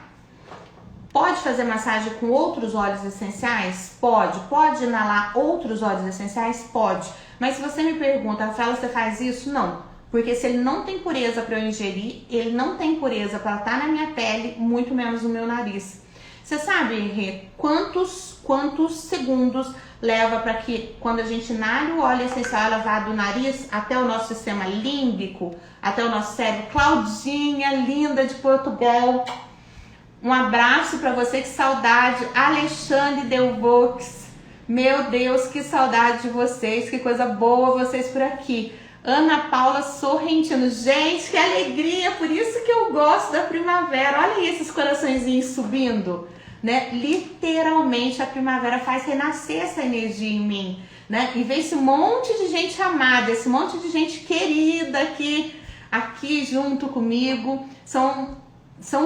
Pode fazer massagem com outros óleos essenciais? Pode. Pode inalar outros óleos essenciais? Pode. Mas se você me pergunta, Rafaela, você faz isso? Não. Porque se ele não tem pureza para eu ingerir, ele não tem pureza para estar na minha pele, muito menos no meu nariz. Você sabe, Rê, quantos segundos leva para que quando a gente inala o óleo essencial, ela vá do nariz até o nosso sistema límbico, até o nosso cérebro? Claudinha, linda de Portugal, um abraço para você, que saudade. Alexandre Delvox, meu Deus, que saudade de vocês, que coisa boa vocês por aqui. Ana Paula Sorrentino, gente, que alegria, por isso que eu gosto da primavera. Olha aí esses coraçõezinhos subindo, né? Literalmente a primavera faz renascer essa energia em mim, né? E ver esse monte de gente amada, esse monte de gente querida aqui junto comigo, são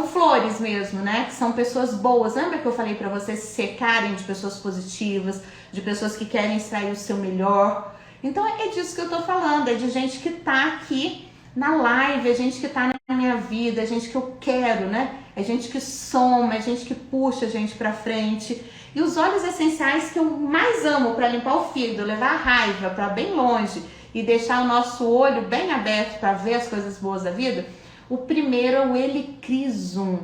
flores mesmo, né? Que são pessoas boas. Lembra que eu falei pra vocês se cercarem de pessoas positivas, de pessoas que querem extrair o seu melhor? Então é disso que eu tô falando, é de gente que tá aqui na live, é gente que tá na minha vida, é gente que eu quero, né? É gente que soma, é gente que puxa a gente pra frente. E os óleos essenciais que eu mais amo para limpar o fígado, levar a raiva para bem longe e deixar o nosso olho bem aberto para ver as coisas boas da vida, o primeiro é o Helichrysum,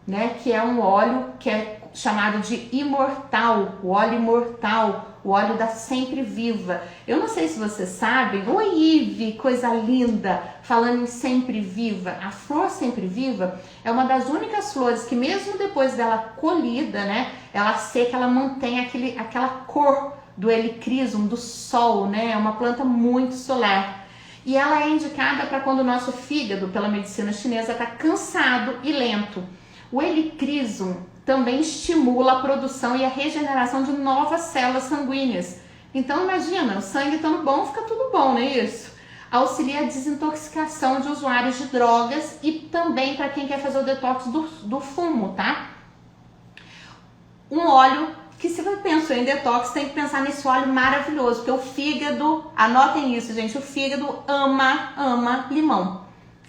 né? Que é um óleo que é chamado de imortal, o óleo imortal, o óleo da sempre viva. Eu não sei se vocês sabem, oi Ive, coisa linda, falando em sempre viva, a flor sempre viva é uma das únicas flores que mesmo depois dela colhida, né, ela seca, ela mantém aquela cor do Helichrysum, do sol, né, é uma planta muito solar. E ela é indicada para quando o nosso fígado, pela medicina chinesa, está cansado e lento. O Helichrysum também estimula a produção e a regeneração de novas células sanguíneas. Então imagina, o sangue estando bom, fica tudo bom, não é isso? Auxilia a desintoxicação de usuários de drogas e também para quem quer fazer o detox do fumo, tá? Um óleo que se você pensou em detox, tem que pensar nesse óleo maravilhoso, porque o fígado, anotem isso gente, o fígado ama limão,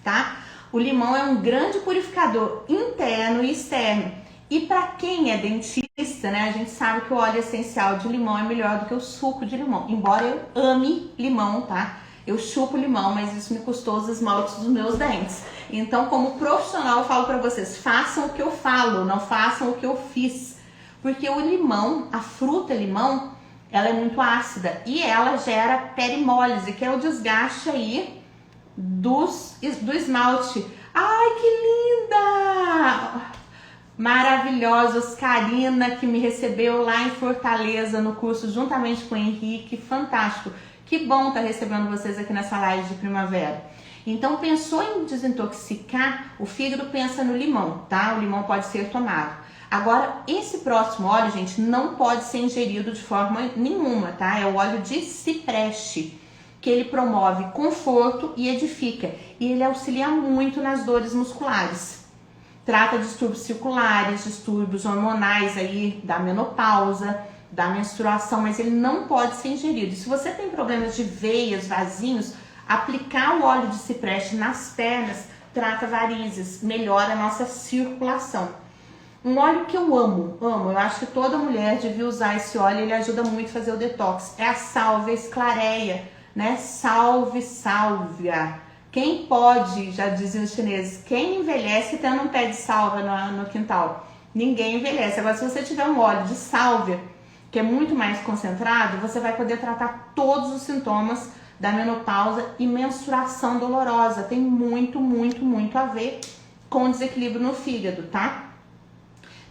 tá? O limão é um grande purificador interno e externo. E para quem é dentista, né, a gente sabe que o óleo essencial de limão é melhor do que o suco de limão. Embora eu ame limão, tá? Eu chupo limão, mas isso me custou os esmaltes dos meus dentes. Então, como profissional, eu falo para vocês, façam o que eu falo, não façam o que eu fiz. Porque o limão, a fruta limão, ela é muito ácida e ela gera perimólise, que é o desgaste aí do esmalte. Ai, que linda! Maravilhosos, Karina, que me recebeu lá em Fortaleza no curso juntamente com o Henrique, fantástico. Que bom estar recebendo vocês aqui nessa live de primavera. Então, pensou em desintoxicar, o fígado pensa no limão, tá? O limão pode ser tomado. Agora, esse próximo óleo, gente, não pode ser ingerido de forma nenhuma, tá? É o óleo de cipreste, que ele promove conforto e edifica. E ele auxilia muito nas dores musculares. Trata distúrbios circulares, distúrbios hormonais aí da menopausa, da menstruação, mas ele não pode ser ingerido. E se você tem problemas de veias, vasinhos, aplicar o óleo de cipreste nas pernas trata varizes, melhora a nossa circulação. Um óleo que eu amo, eu acho que toda mulher devia usar esse óleo, ele ajuda muito a fazer o detox. É a sálvia esclareia, né? Sálvia. Quem pode, já dizem os chineses, quem envelhece tendo um pé de sálvia no quintal? Ninguém envelhece. Agora, se você tiver um óleo de sálvia, que é muito mais concentrado, você vai poder tratar todos os sintomas da menopausa e menstruação dolorosa. Tem muito a ver com o desequilíbrio no fígado, tá?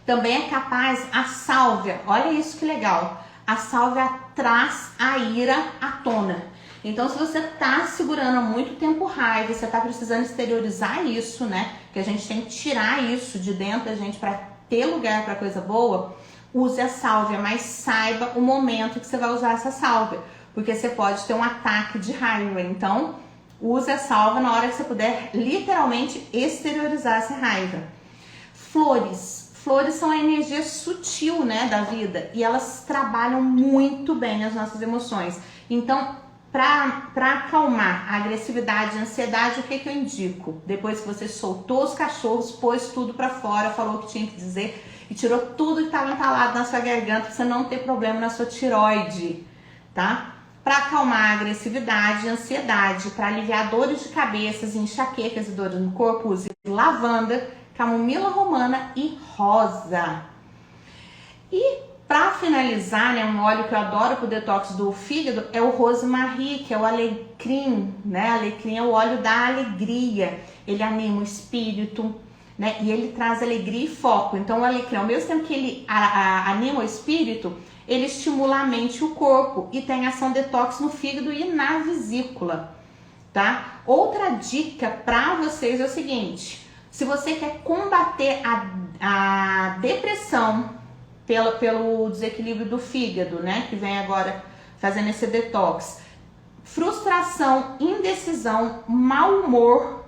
Também é capaz, a sálvia, olha isso que legal, a sálvia traz a ira à tona. Então, se você tá segurando há muito tempo raiva, você tá precisando exteriorizar isso, né? Que a gente tem que tirar isso de dentro da gente para ter lugar para coisa boa, use a sálvia, mas saiba o momento que você vai usar essa sálvia, porque você pode ter um ataque de raiva. Então, use a sálvia na hora que você puder literalmente exteriorizar essa raiva. Flores são a energia sutil, né, da vida, e elas trabalham muito bem as nossas emoções. Então, para acalmar a agressividade e a ansiedade, o que eu indico? Depois que você soltou os cachorros, pôs tudo para fora, falou o que tinha que dizer e tirou tudo que estava entalado na sua garganta para você não ter problema na sua tireoide, tá? Para acalmar a agressividade e a ansiedade, para aliviar dores de cabeça, enxaquecas e dores no corpo, use lavanda, camomila romana e rosa. E para finalizar, né, um óleo que eu adoro pro detox do fígado é o rosemary, que é o alecrim, né? Alecrim é o óleo da alegria. Ele anima o espírito, né? E ele traz alegria e foco. Então o alecrim, ao mesmo tempo que ele anima o espírito, ele estimula a mente e o corpo e tem ação detox no fígado e na vesícula, tá? Outra dica para vocês é o seguinte: se você quer combater a depressão pelo desequilíbrio do fígado, né, que vem agora fazendo esse detox, frustração, indecisão, mau humor,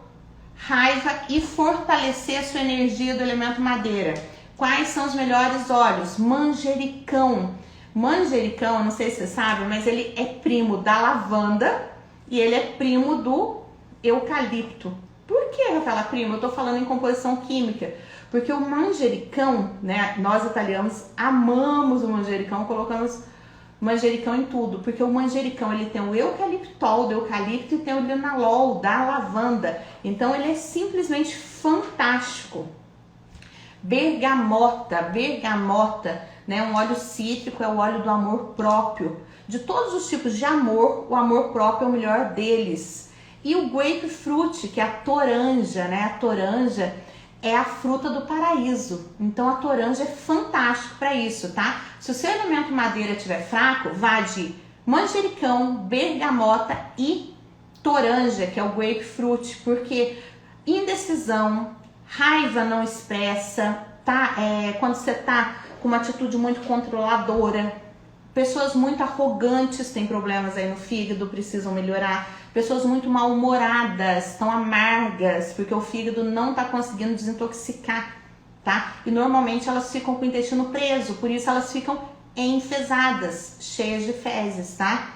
raiva e fortalecer a sua energia do elemento madeira. Quais são os melhores óleos? Manjericão. Manjericão, não sei se você sabe, mas ele é primo da lavanda e ele é primo do eucalipto. Por Por que, Rafaela Prima? Eu tô falando em composição química. Porque o manjericão, né? Nós italianos amamos o manjericão, colocamos manjericão em tudo. Porque o manjericão, ele tem o eucaliptol do eucalipto e tem o linalol da lavanda. Então, ele é simplesmente fantástico. Bergamota, né? Um óleo cítrico, é o óleo do amor próprio. De todos os tipos de amor, o amor próprio é o melhor deles. E o grapefruit, que é a toranja, né? A toranja é a fruta do paraíso. Então a toranja é fantástico para isso, tá? Se o seu elemento madeira estiver fraco, vá de manjericão, bergamota e toranja, que é o grapefruit, porque indecisão, raiva não expressa, tá? Quando você tá com uma atitude muito controladora, pessoas muito arrogantes têm problemas aí no fígado, precisam melhorar. Pessoas muito mal-humoradas, estão amargas, porque o fígado não está conseguindo desintoxicar, tá? E normalmente elas ficam com o intestino preso, por isso elas ficam enfesadas, cheias de fezes, tá?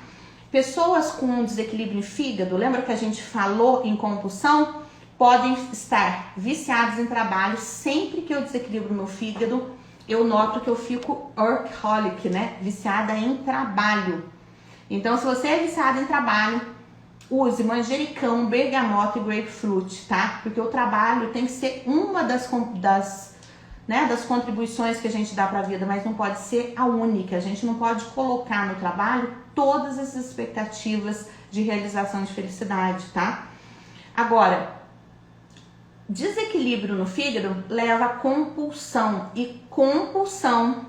Pessoas com desequilíbrio em fígado, lembra que a gente falou em compulsão? Podem estar viciados em trabalho. Sempre que eu desequilibro meu fígado, eu noto que eu fico workaholic, né? Viciada em trabalho. Então, se você é viciado em trabalho, use manjericão, bergamota e grapefruit, tá? Porque o trabalho tem que ser uma das contribuições que a gente dá para a vida, mas não pode ser a única. A gente não pode colocar no trabalho todas as expectativas de realização de felicidade, tá? Agora, desequilíbrio no fígado leva a compulsão, e compulsão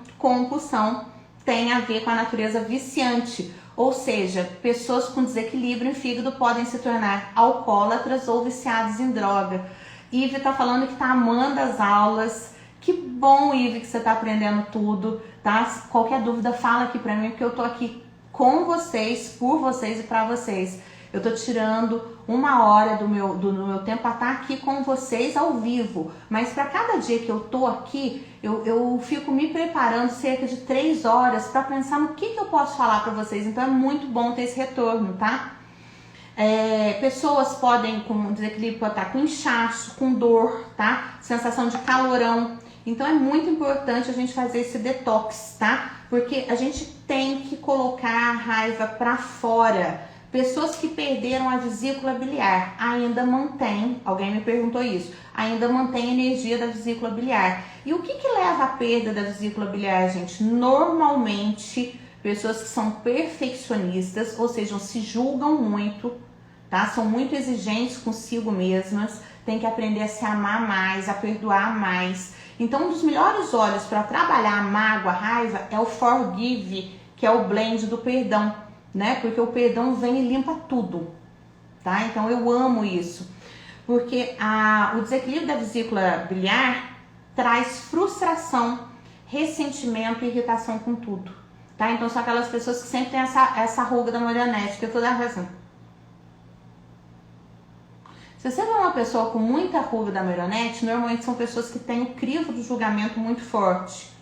tem a ver com a natureza viciante, ou seja, pessoas com desequilíbrio em fígado podem se tornar alcoólatras ou viciados em droga. Ive tá falando que tá amando as aulas. Que bom, Ive, que você tá aprendendo tudo, tá? Qualquer dúvida, fala aqui pra mim, porque eu tô aqui com vocês, por vocês e pra vocês. Eu tô tirando 1 hora do meu tempo para estar aqui com vocês ao vivo. Mas para cada dia que eu tô aqui, eu fico me preparando cerca de 3 horas para pensar no que eu posso falar para vocês. Então é muito bom ter esse retorno, tá? Pessoas podem, com desequilíbrio, pode estar com inchaço, com dor, tá? Sensação de calorão. Então é muito importante a gente fazer esse detox, tá? Porque a gente tem que colocar a raiva para fora. Pessoas que perderam a vesícula biliar ainda mantém, alguém me perguntou isso, ainda mantém a energia da vesícula biliar. E o que leva à perda da vesícula biliar, gente? Normalmente, pessoas que são perfeccionistas, ou seja, se julgam muito, tá? São muito exigentes consigo mesmas, tem que aprender a se amar mais, a perdoar mais. Então, um dos melhores óleos para trabalhar a mágoa, a raiva, é o Forgive, que é o blend do perdão, né? Porque o perdão vem e limpa tudo, tá? Então eu amo isso, porque o desequilíbrio da vesícula biliar traz frustração, ressentimento e irritação com tudo, tá? Então são aquelas pessoas que sempre tem essa ruga da marionete, que eu tô dando razão. Se você vê uma pessoa com muita ruga da marionete, normalmente são pessoas que têm o crivo do julgamento muito forte,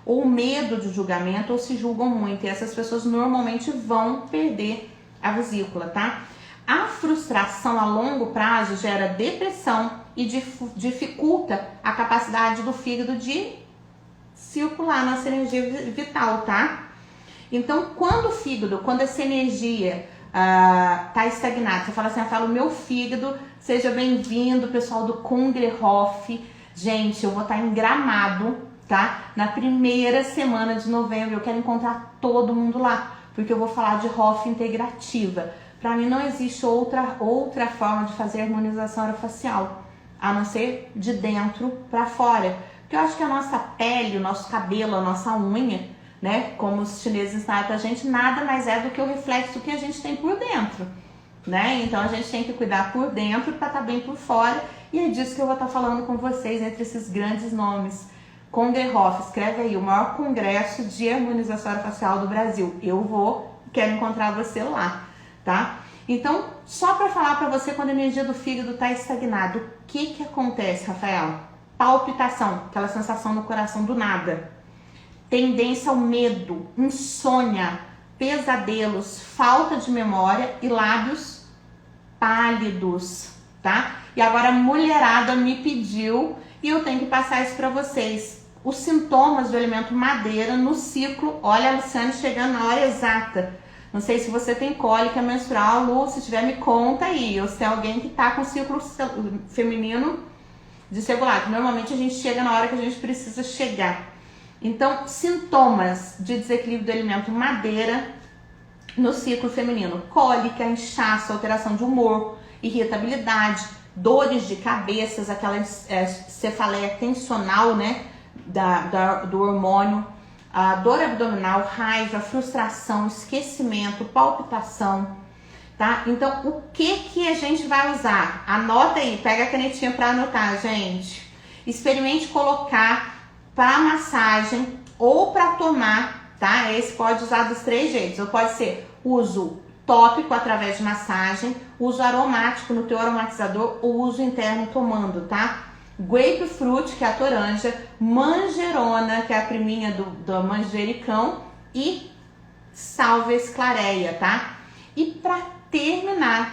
ou medo de julgamento, ou se julgam muito, e essas pessoas normalmente vão perder a vesícula, tá? A frustração a longo prazo gera depressão e dificulta a capacidade do fígado de circular nossa energia vital, tá? Então, quando essa energia tá estagnada, você fala assim, eu falo, meu fígado, seja bem-vindo, pessoal do Kunglerhof. Gente, eu vou estar em Gramado, tá? Na primeira semana de novembro, eu quero encontrar todo mundo lá, porque eu vou falar de Hof integrativa. Para mim não existe outra forma de fazer harmonização orofacial, a não ser de dentro para fora. Porque eu acho que a nossa pele, o nosso cabelo, a nossa unha, né, como os chineses ensinaram pra gente, nada mais é do que o reflexo que a gente tem por dentro, né? Então a gente tem que cuidar por dentro para estar bem por fora, e é disso que eu vou estar falando com vocês, entre esses grandes nomes. Kunglerhof, escreve aí, o maior congresso de harmonização orofacial do Brasil. Quero encontrar você lá, tá? Então, só para falar para você, quando a energia do fígado está estagnada, o que acontece, Rafael? Palpitação, aquela sensação no coração do nada. Tendência ao medo, insônia, pesadelos, falta de memória e lábios pálidos, tá? E agora a mulherada me pediu e eu tenho que passar isso para vocês. Os sintomas do elemento madeira no ciclo. Olha a Luciane chegando na hora exata. Não sei se você tem cólica menstrual, Lu, se tiver me conta aí. Ou se é alguém que tá com ciclo feminino desregulado. Normalmente a gente chega na hora que a gente precisa chegar. Então, sintomas de desequilíbrio do elemento madeira no ciclo feminino: cólica, inchaço, alteração de humor, irritabilidade, dores de cabeças, aquela cefaleia tensional, né, do hormônio, a dor abdominal, raiva, frustração, esquecimento, palpitação, tá? Então, o que a gente vai usar? Anota aí, pega a canetinha para anotar, gente. Experimente colocar para massagem ou para tomar, tá? Esse pode usar dos 3 jeitos. Ou pode ser uso tópico através de massagem, uso aromático no teu aromatizador ou uso interno tomando, tá? Grapefruit, que é a toranja, manjerona, que é a priminha do manjericão, e salvia esclareia, tá? E para terminar,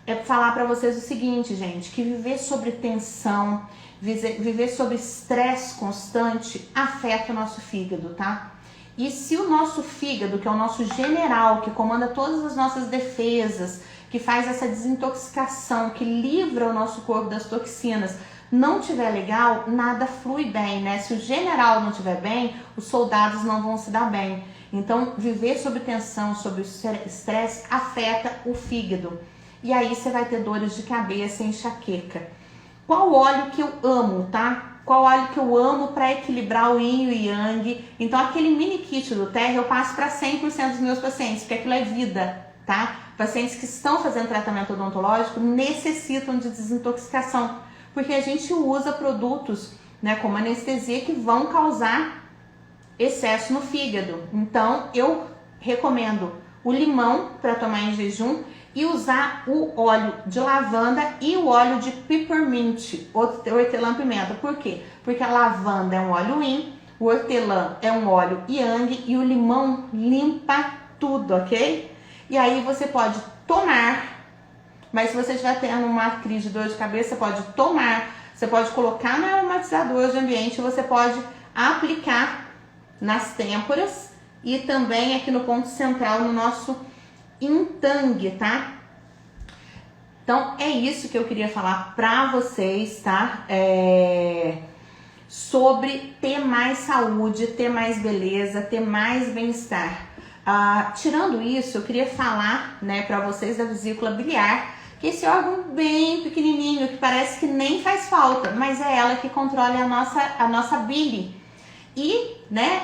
é falar para vocês o seguinte, gente, que viver sobre tensão, viver sobre estresse constante afeta o nosso fígado, tá? E se o nosso fígado, que é o nosso general, que comanda todas as nossas defesas, que faz essa desintoxicação, que livra o nosso corpo das toxinas, não tiver legal, nada flui bem, né? Se o general não estiver bem, os soldados não vão se dar bem. Então, viver sob tensão, sob estresse, afeta o fígado. E aí você vai ter dores de cabeça e enxaqueca. Qual óleo que eu amo, tá? Qual óleo que eu amo para equilibrar o yin e o yang? Então, aquele mini kit do Terra eu passo para 100% dos meus pacientes, porque aquilo é vida, tá? Pacientes que estão fazendo tratamento odontológico necessitam de desintoxicação, porque a gente usa produtos, né, como anestesia, que vão causar excesso no fígado. Então, eu recomendo o limão para tomar em jejum e usar o óleo de lavanda e o óleo de peppermint, hortelã-pimenta. Por quê? Porque a lavanda é um óleo yin, o hortelã é um óleo yang e o limão limpa tudo, ok? E aí você pode tomar, mas se você estiver tendo uma crise de dor de cabeça, você pode tomar, você pode colocar no aromatizador de ambiente, você pode aplicar nas têmporas e também aqui no ponto central, no nosso intang, tá? Então é isso que eu queria falar pra vocês, tá? Sobre ter mais saúde, ter mais beleza, ter mais bem-estar. Tirando isso, eu queria falar, né, pra vocês da vesícula biliar, que é esse órgão bem pequenininho, que parece que nem faz falta, mas é ela que controla a nossa bile. E, né,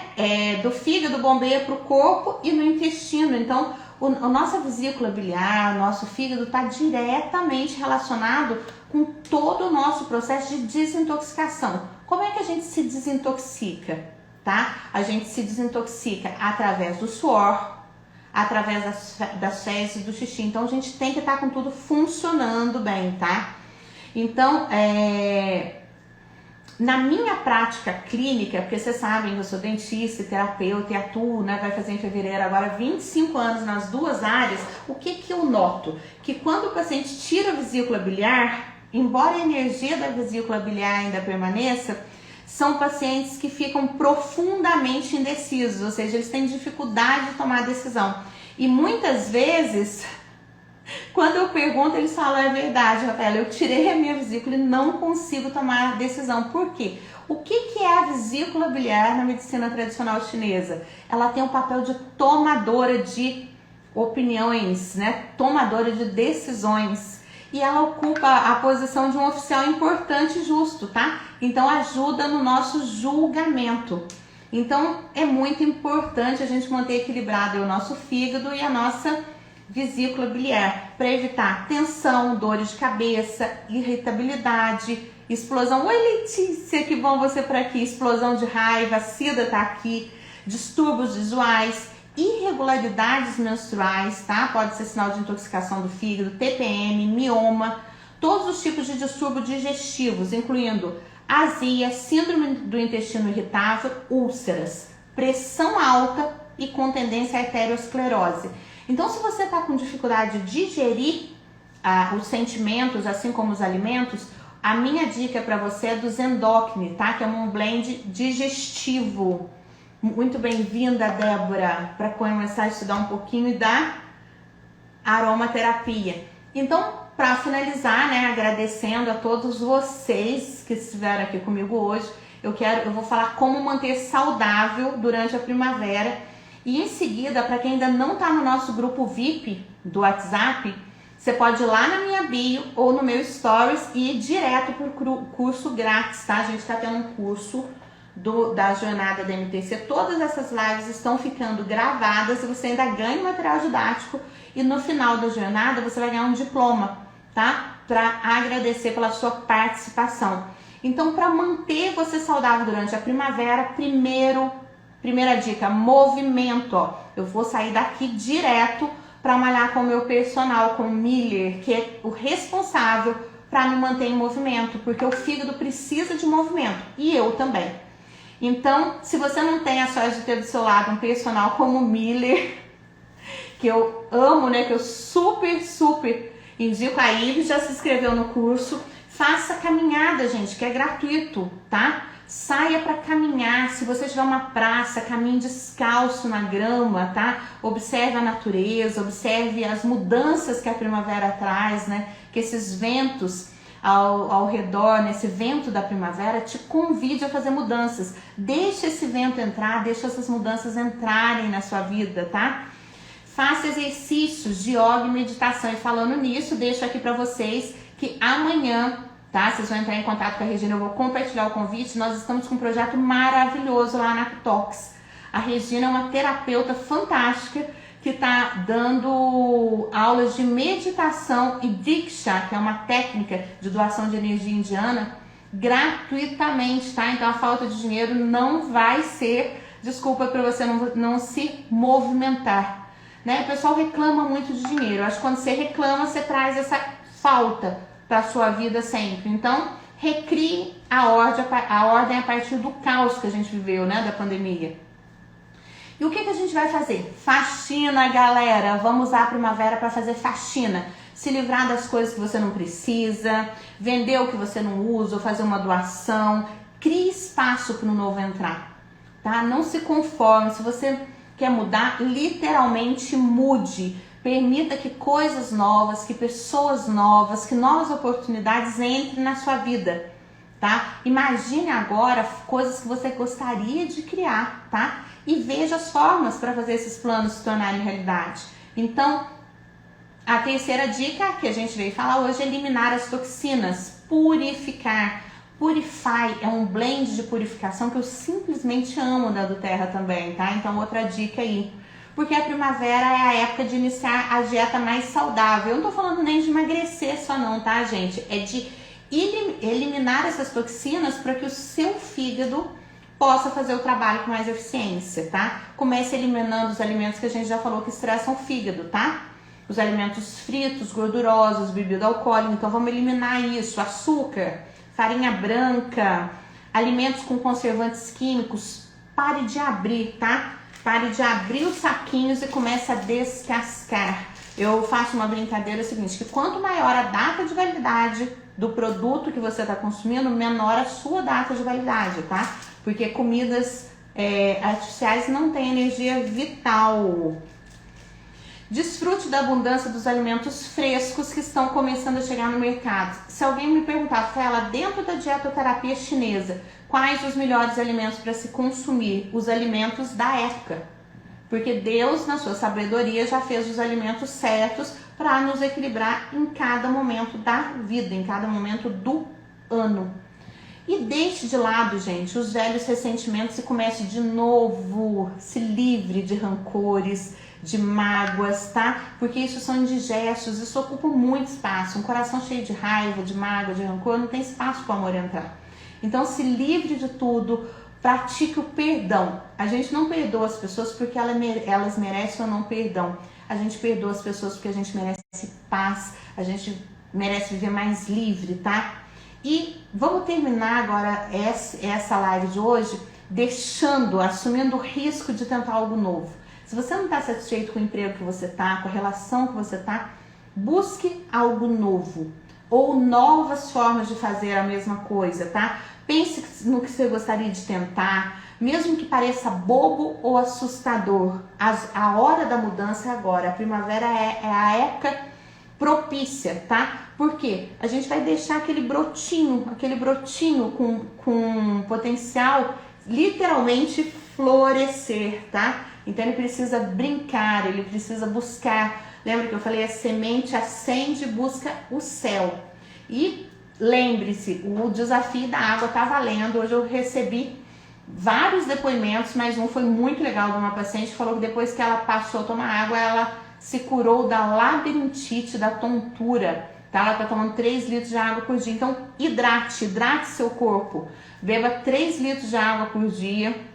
do fígado bombeia para o corpo e no intestino. Então, a nossa vesícula biliar, nosso fígado está diretamente relacionado com todo o nosso processo de desintoxicação. Como é que a gente se desintoxica, tá? A gente se desintoxica através do suor, através das fezes e do xixi. Então, a gente tem que estar com tudo funcionando bem, tá? Então, na minha prática clínica, porque vocês sabem que eu sou dentista e terapeuta e atuo, né, vai fazer em fevereiro agora 25 anos nas duas áreas, o que eu noto? Que quando o paciente tira a vesícula biliar, embora a energia da vesícula biliar ainda permaneça, são pacientes que ficam profundamente indecisos, ou seja, eles têm dificuldade de tomar decisão. E muitas vezes, quando eu pergunto, eles falam: é verdade, Rafaela, eu tirei a minha vesícula e não consigo tomar decisão. Por quê? O que é a vesícula biliar na medicina tradicional chinesa? Ela tem o papel de tomadora de opiniões, né? Tomadora de decisões. E ela ocupa a posição de um oficial importante e justo, tá? Então ajuda no nosso julgamento. Então é muito importante a gente manter equilibrado o nosso fígado e a nossa vesícula biliar, para evitar tensão, dores de cabeça, irritabilidade, explosão. Oi, Letícia, que bom você por aqui. Explosão de raiva, a Cida tá aqui, distúrbios visuais, irregularidades menstruais, tá? Pode ser sinal de intoxicação do fígado, TPM, mioma, todos os tipos de distúrbios digestivos, incluindo azia, síndrome do intestino irritável, úlceras, pressão alta e com tendência à arteriosclerose. Então, se você está com dificuldade de digerir os sentimentos, assim como os alimentos, a minha dica para você é do Zendocne, tá? Que é um blend digestivo. Muito bem-vinda, Débora, para começar a estudar um pouquinho da aromaterapia. Então, para finalizar, né, agradecendo a todos vocês que estiveram aqui comigo hoje, eu vou falar como manter saudável durante a primavera. E em seguida, para quem ainda não está no nosso grupo VIP do WhatsApp, você pode ir lá na minha bio ou no meu stories e ir direto para o curso grátis, tá? A gente está tendo um curso da jornada da MTC. Todas essas lives estão ficando gravadas e você ainda ganha material didático. E no final da jornada você vai ganhar um diploma, tá? Para agradecer pela sua participação. Então, para manter você saudável durante a primavera, primeira dica, movimento. Ó. Eu vou sair daqui direto para malhar com o meu personal, com o Miller, que é o responsável para me manter em movimento, porque o fígado precisa de movimento e eu também. Então, se você não tem a sorte de ter do seu lado um personal como o Miller, que eu amo, né, que eu super indico, a Ives já se inscreveu no curso, faça caminhada, gente, que é gratuito, tá? Saia para caminhar, se você tiver uma praça, caminhe descalço na grama, tá? Observe a natureza, observe as mudanças que a primavera traz, né? Que esses ventos ao redor, nesse vento da primavera, te convide a fazer mudanças. Deixe esse vento entrar, deixe essas mudanças entrarem na sua vida, tá? Faça exercícios de yoga e meditação. E falando nisso, deixo aqui para vocês que amanhã, tá? Vocês vão entrar em contato com a Regina, eu vou compartilhar o convite. Nós estamos com um projeto maravilhoso lá na Tox. A Regina é uma terapeuta fantástica que está dando aulas de meditação e Diksha, que é uma técnica de doação de energia indiana, gratuitamente, tá? Então a falta de dinheiro não vai ser desculpa para você não se movimentar, né? O pessoal reclama muito de dinheiro. Eu acho que quando você reclama, você traz essa falta para a sua vida sempre. Então, recrie a ordem a partir do caos que a gente viveu, né, da pandemia. E o que a gente vai fazer? Faxina, galera! Vamos usar a primavera para fazer faxina. Se livrar das coisas que você não precisa, vender o que você não usa, ou fazer uma doação. Crie espaço para o novo entrar, tá? Não se conforme. Se você quer mudar, literalmente mude. Permita que coisas novas, que pessoas novas, que novas oportunidades entrem na sua vida, tá? Imagine agora coisas que você gostaria de criar, tá? E veja as formas para fazer esses planos se tornarem realidade. Então, a terceira dica que a gente veio falar hoje é eliminar as toxinas, purificar. Purify é um blend de purificação que eu simplesmente amo da do Terra também, tá? Então, outra dica aí. Porque a primavera é a época de iniciar a dieta mais saudável. Eu não tô falando nem de emagrecer só não, tá, gente? É de eliminar essas toxinas para que o seu fígado possa fazer o trabalho com mais eficiência, tá? Comece eliminando os alimentos que a gente já falou que estressam o fígado, tá? Os alimentos fritos, gordurosos, bebida alcoólica. Então, vamos eliminar isso. Açúcar, farinha branca, alimentos com conservantes químicos. Pare de abrir, tá? Pare de abrir os saquinhos e comece a descascar. Eu faço uma brincadeira seguinte, que quanto maior a data de validade do produto que você está consumindo, menor a sua data de validade, tá? Porque comidas artificiais não têm energia vital. Desfrute da abundância dos alimentos frescos que estão começando a chegar no mercado. Se alguém me perguntar, Fela, dentro da dietoterapia chinesa, quais os melhores alimentos para se consumir? Os alimentos da época. Porque Deus, na sua sabedoria, já fez os alimentos certos para nos equilibrar em cada momento da vida, em cada momento do ano. E deixe de lado, gente, os velhos ressentimentos e comece de novo. Se livre de rancores, de mágoas, tá? Porque isso são indigestos, isso ocupa muito espaço. Um coração cheio de raiva, de mágoa, de rancor, não tem espaço para o amor entrar. Então se livre de tudo, pratique o perdão. A gente não perdoa as pessoas porque elas merecem ou não perdão. A gente perdoa as pessoas porque a gente merece paz, a gente merece viver mais livre, tá? E vamos terminar agora essa live de hoje assumindo o risco de tentar algo novo. Se você não está satisfeito com o emprego que você está, com a relação que você está, Busque algo novo ou novas formas de fazer a mesma coisa, tá? Pense no que você gostaria de tentar, mesmo que pareça bobo ou assustador. A hora da mudança é agora. A primavera é a época propícia, tá? Porque a gente vai deixar aquele brotinho com potencial literalmente florescer, tá? Então ele precisa brincar, ele precisa buscar. Lembra que eu falei, a semente acende e busca o céu. E lembre-se, o desafio da água tá valendo. Hoje eu recebi vários depoimentos, mas um foi muito legal de uma paciente que falou que depois que ela passou a tomar água, ela se curou da labirintite, da tontura. Tá? Ela tá tomando 3 litros de água por dia. Então hidrate seu corpo. Beba 3 litros de água por dia.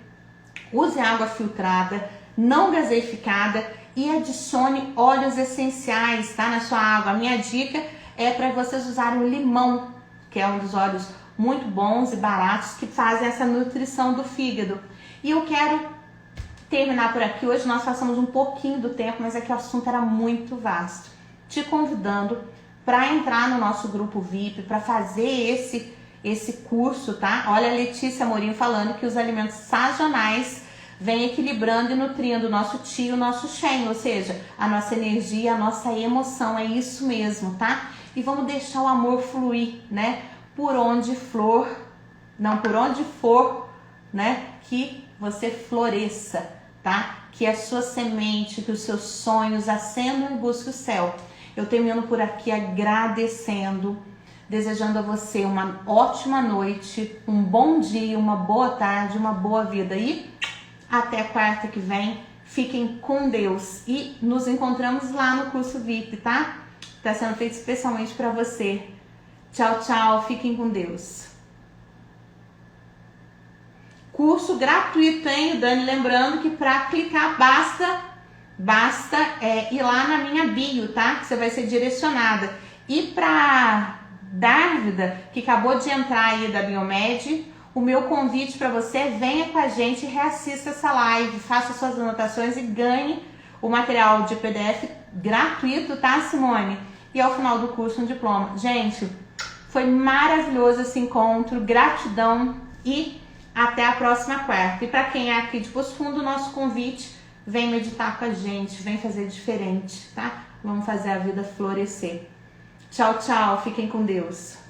Use água filtrada, não gaseificada e adicione óleos essenciais, tá, na sua água. A minha dica é para vocês usarem o limão, que é um dos óleos muito bons e baratos que fazem essa nutrição do fígado. E eu quero terminar por aqui. Hoje nós passamos um pouquinho do tempo, mas é que o assunto era muito vasto. Te convidando para entrar no nosso grupo VIP, para fazer esse curso, tá? Olha a Letícia Amorim falando que os alimentos sazonais vem equilibrando e nutrindo o nosso Qi e o nosso Shen, ou seja, a nossa energia, a nossa emoção, é isso mesmo, tá? E vamos deixar o amor fluir, né? Por onde for, né? Que você floresça, tá? Que a sua semente, que os seus sonhos acendam e busquem o céu. Eu termino por aqui agradecendo, desejando a você uma ótima noite, um bom dia, uma boa tarde, uma boa vida e até quarta que vem. Fiquem com Deus e nos encontramos lá no curso VIP, tá? Tá sendo feito especialmente para você. Tchau, tchau. Fiquem com Deus. Curso gratuito, hein, Dani? Lembrando que para clicar basta ir lá na minha bio, tá? Que você vai ser direcionada. E para Dávida, que acabou de entrar aí da Biomed, o meu convite para você, venha com a gente e reassista essa live, faça suas anotações e ganhe o material de PDF gratuito, tá, Simone? E ao final do curso um diploma. Gente, foi maravilhoso esse encontro, gratidão e até a próxima quarta. E para quem é aqui de Poço Fundo, o nosso convite, vem meditar com a gente, vem fazer diferente, tá? Vamos fazer a vida florescer. Tchau, tchau, fiquem com Deus.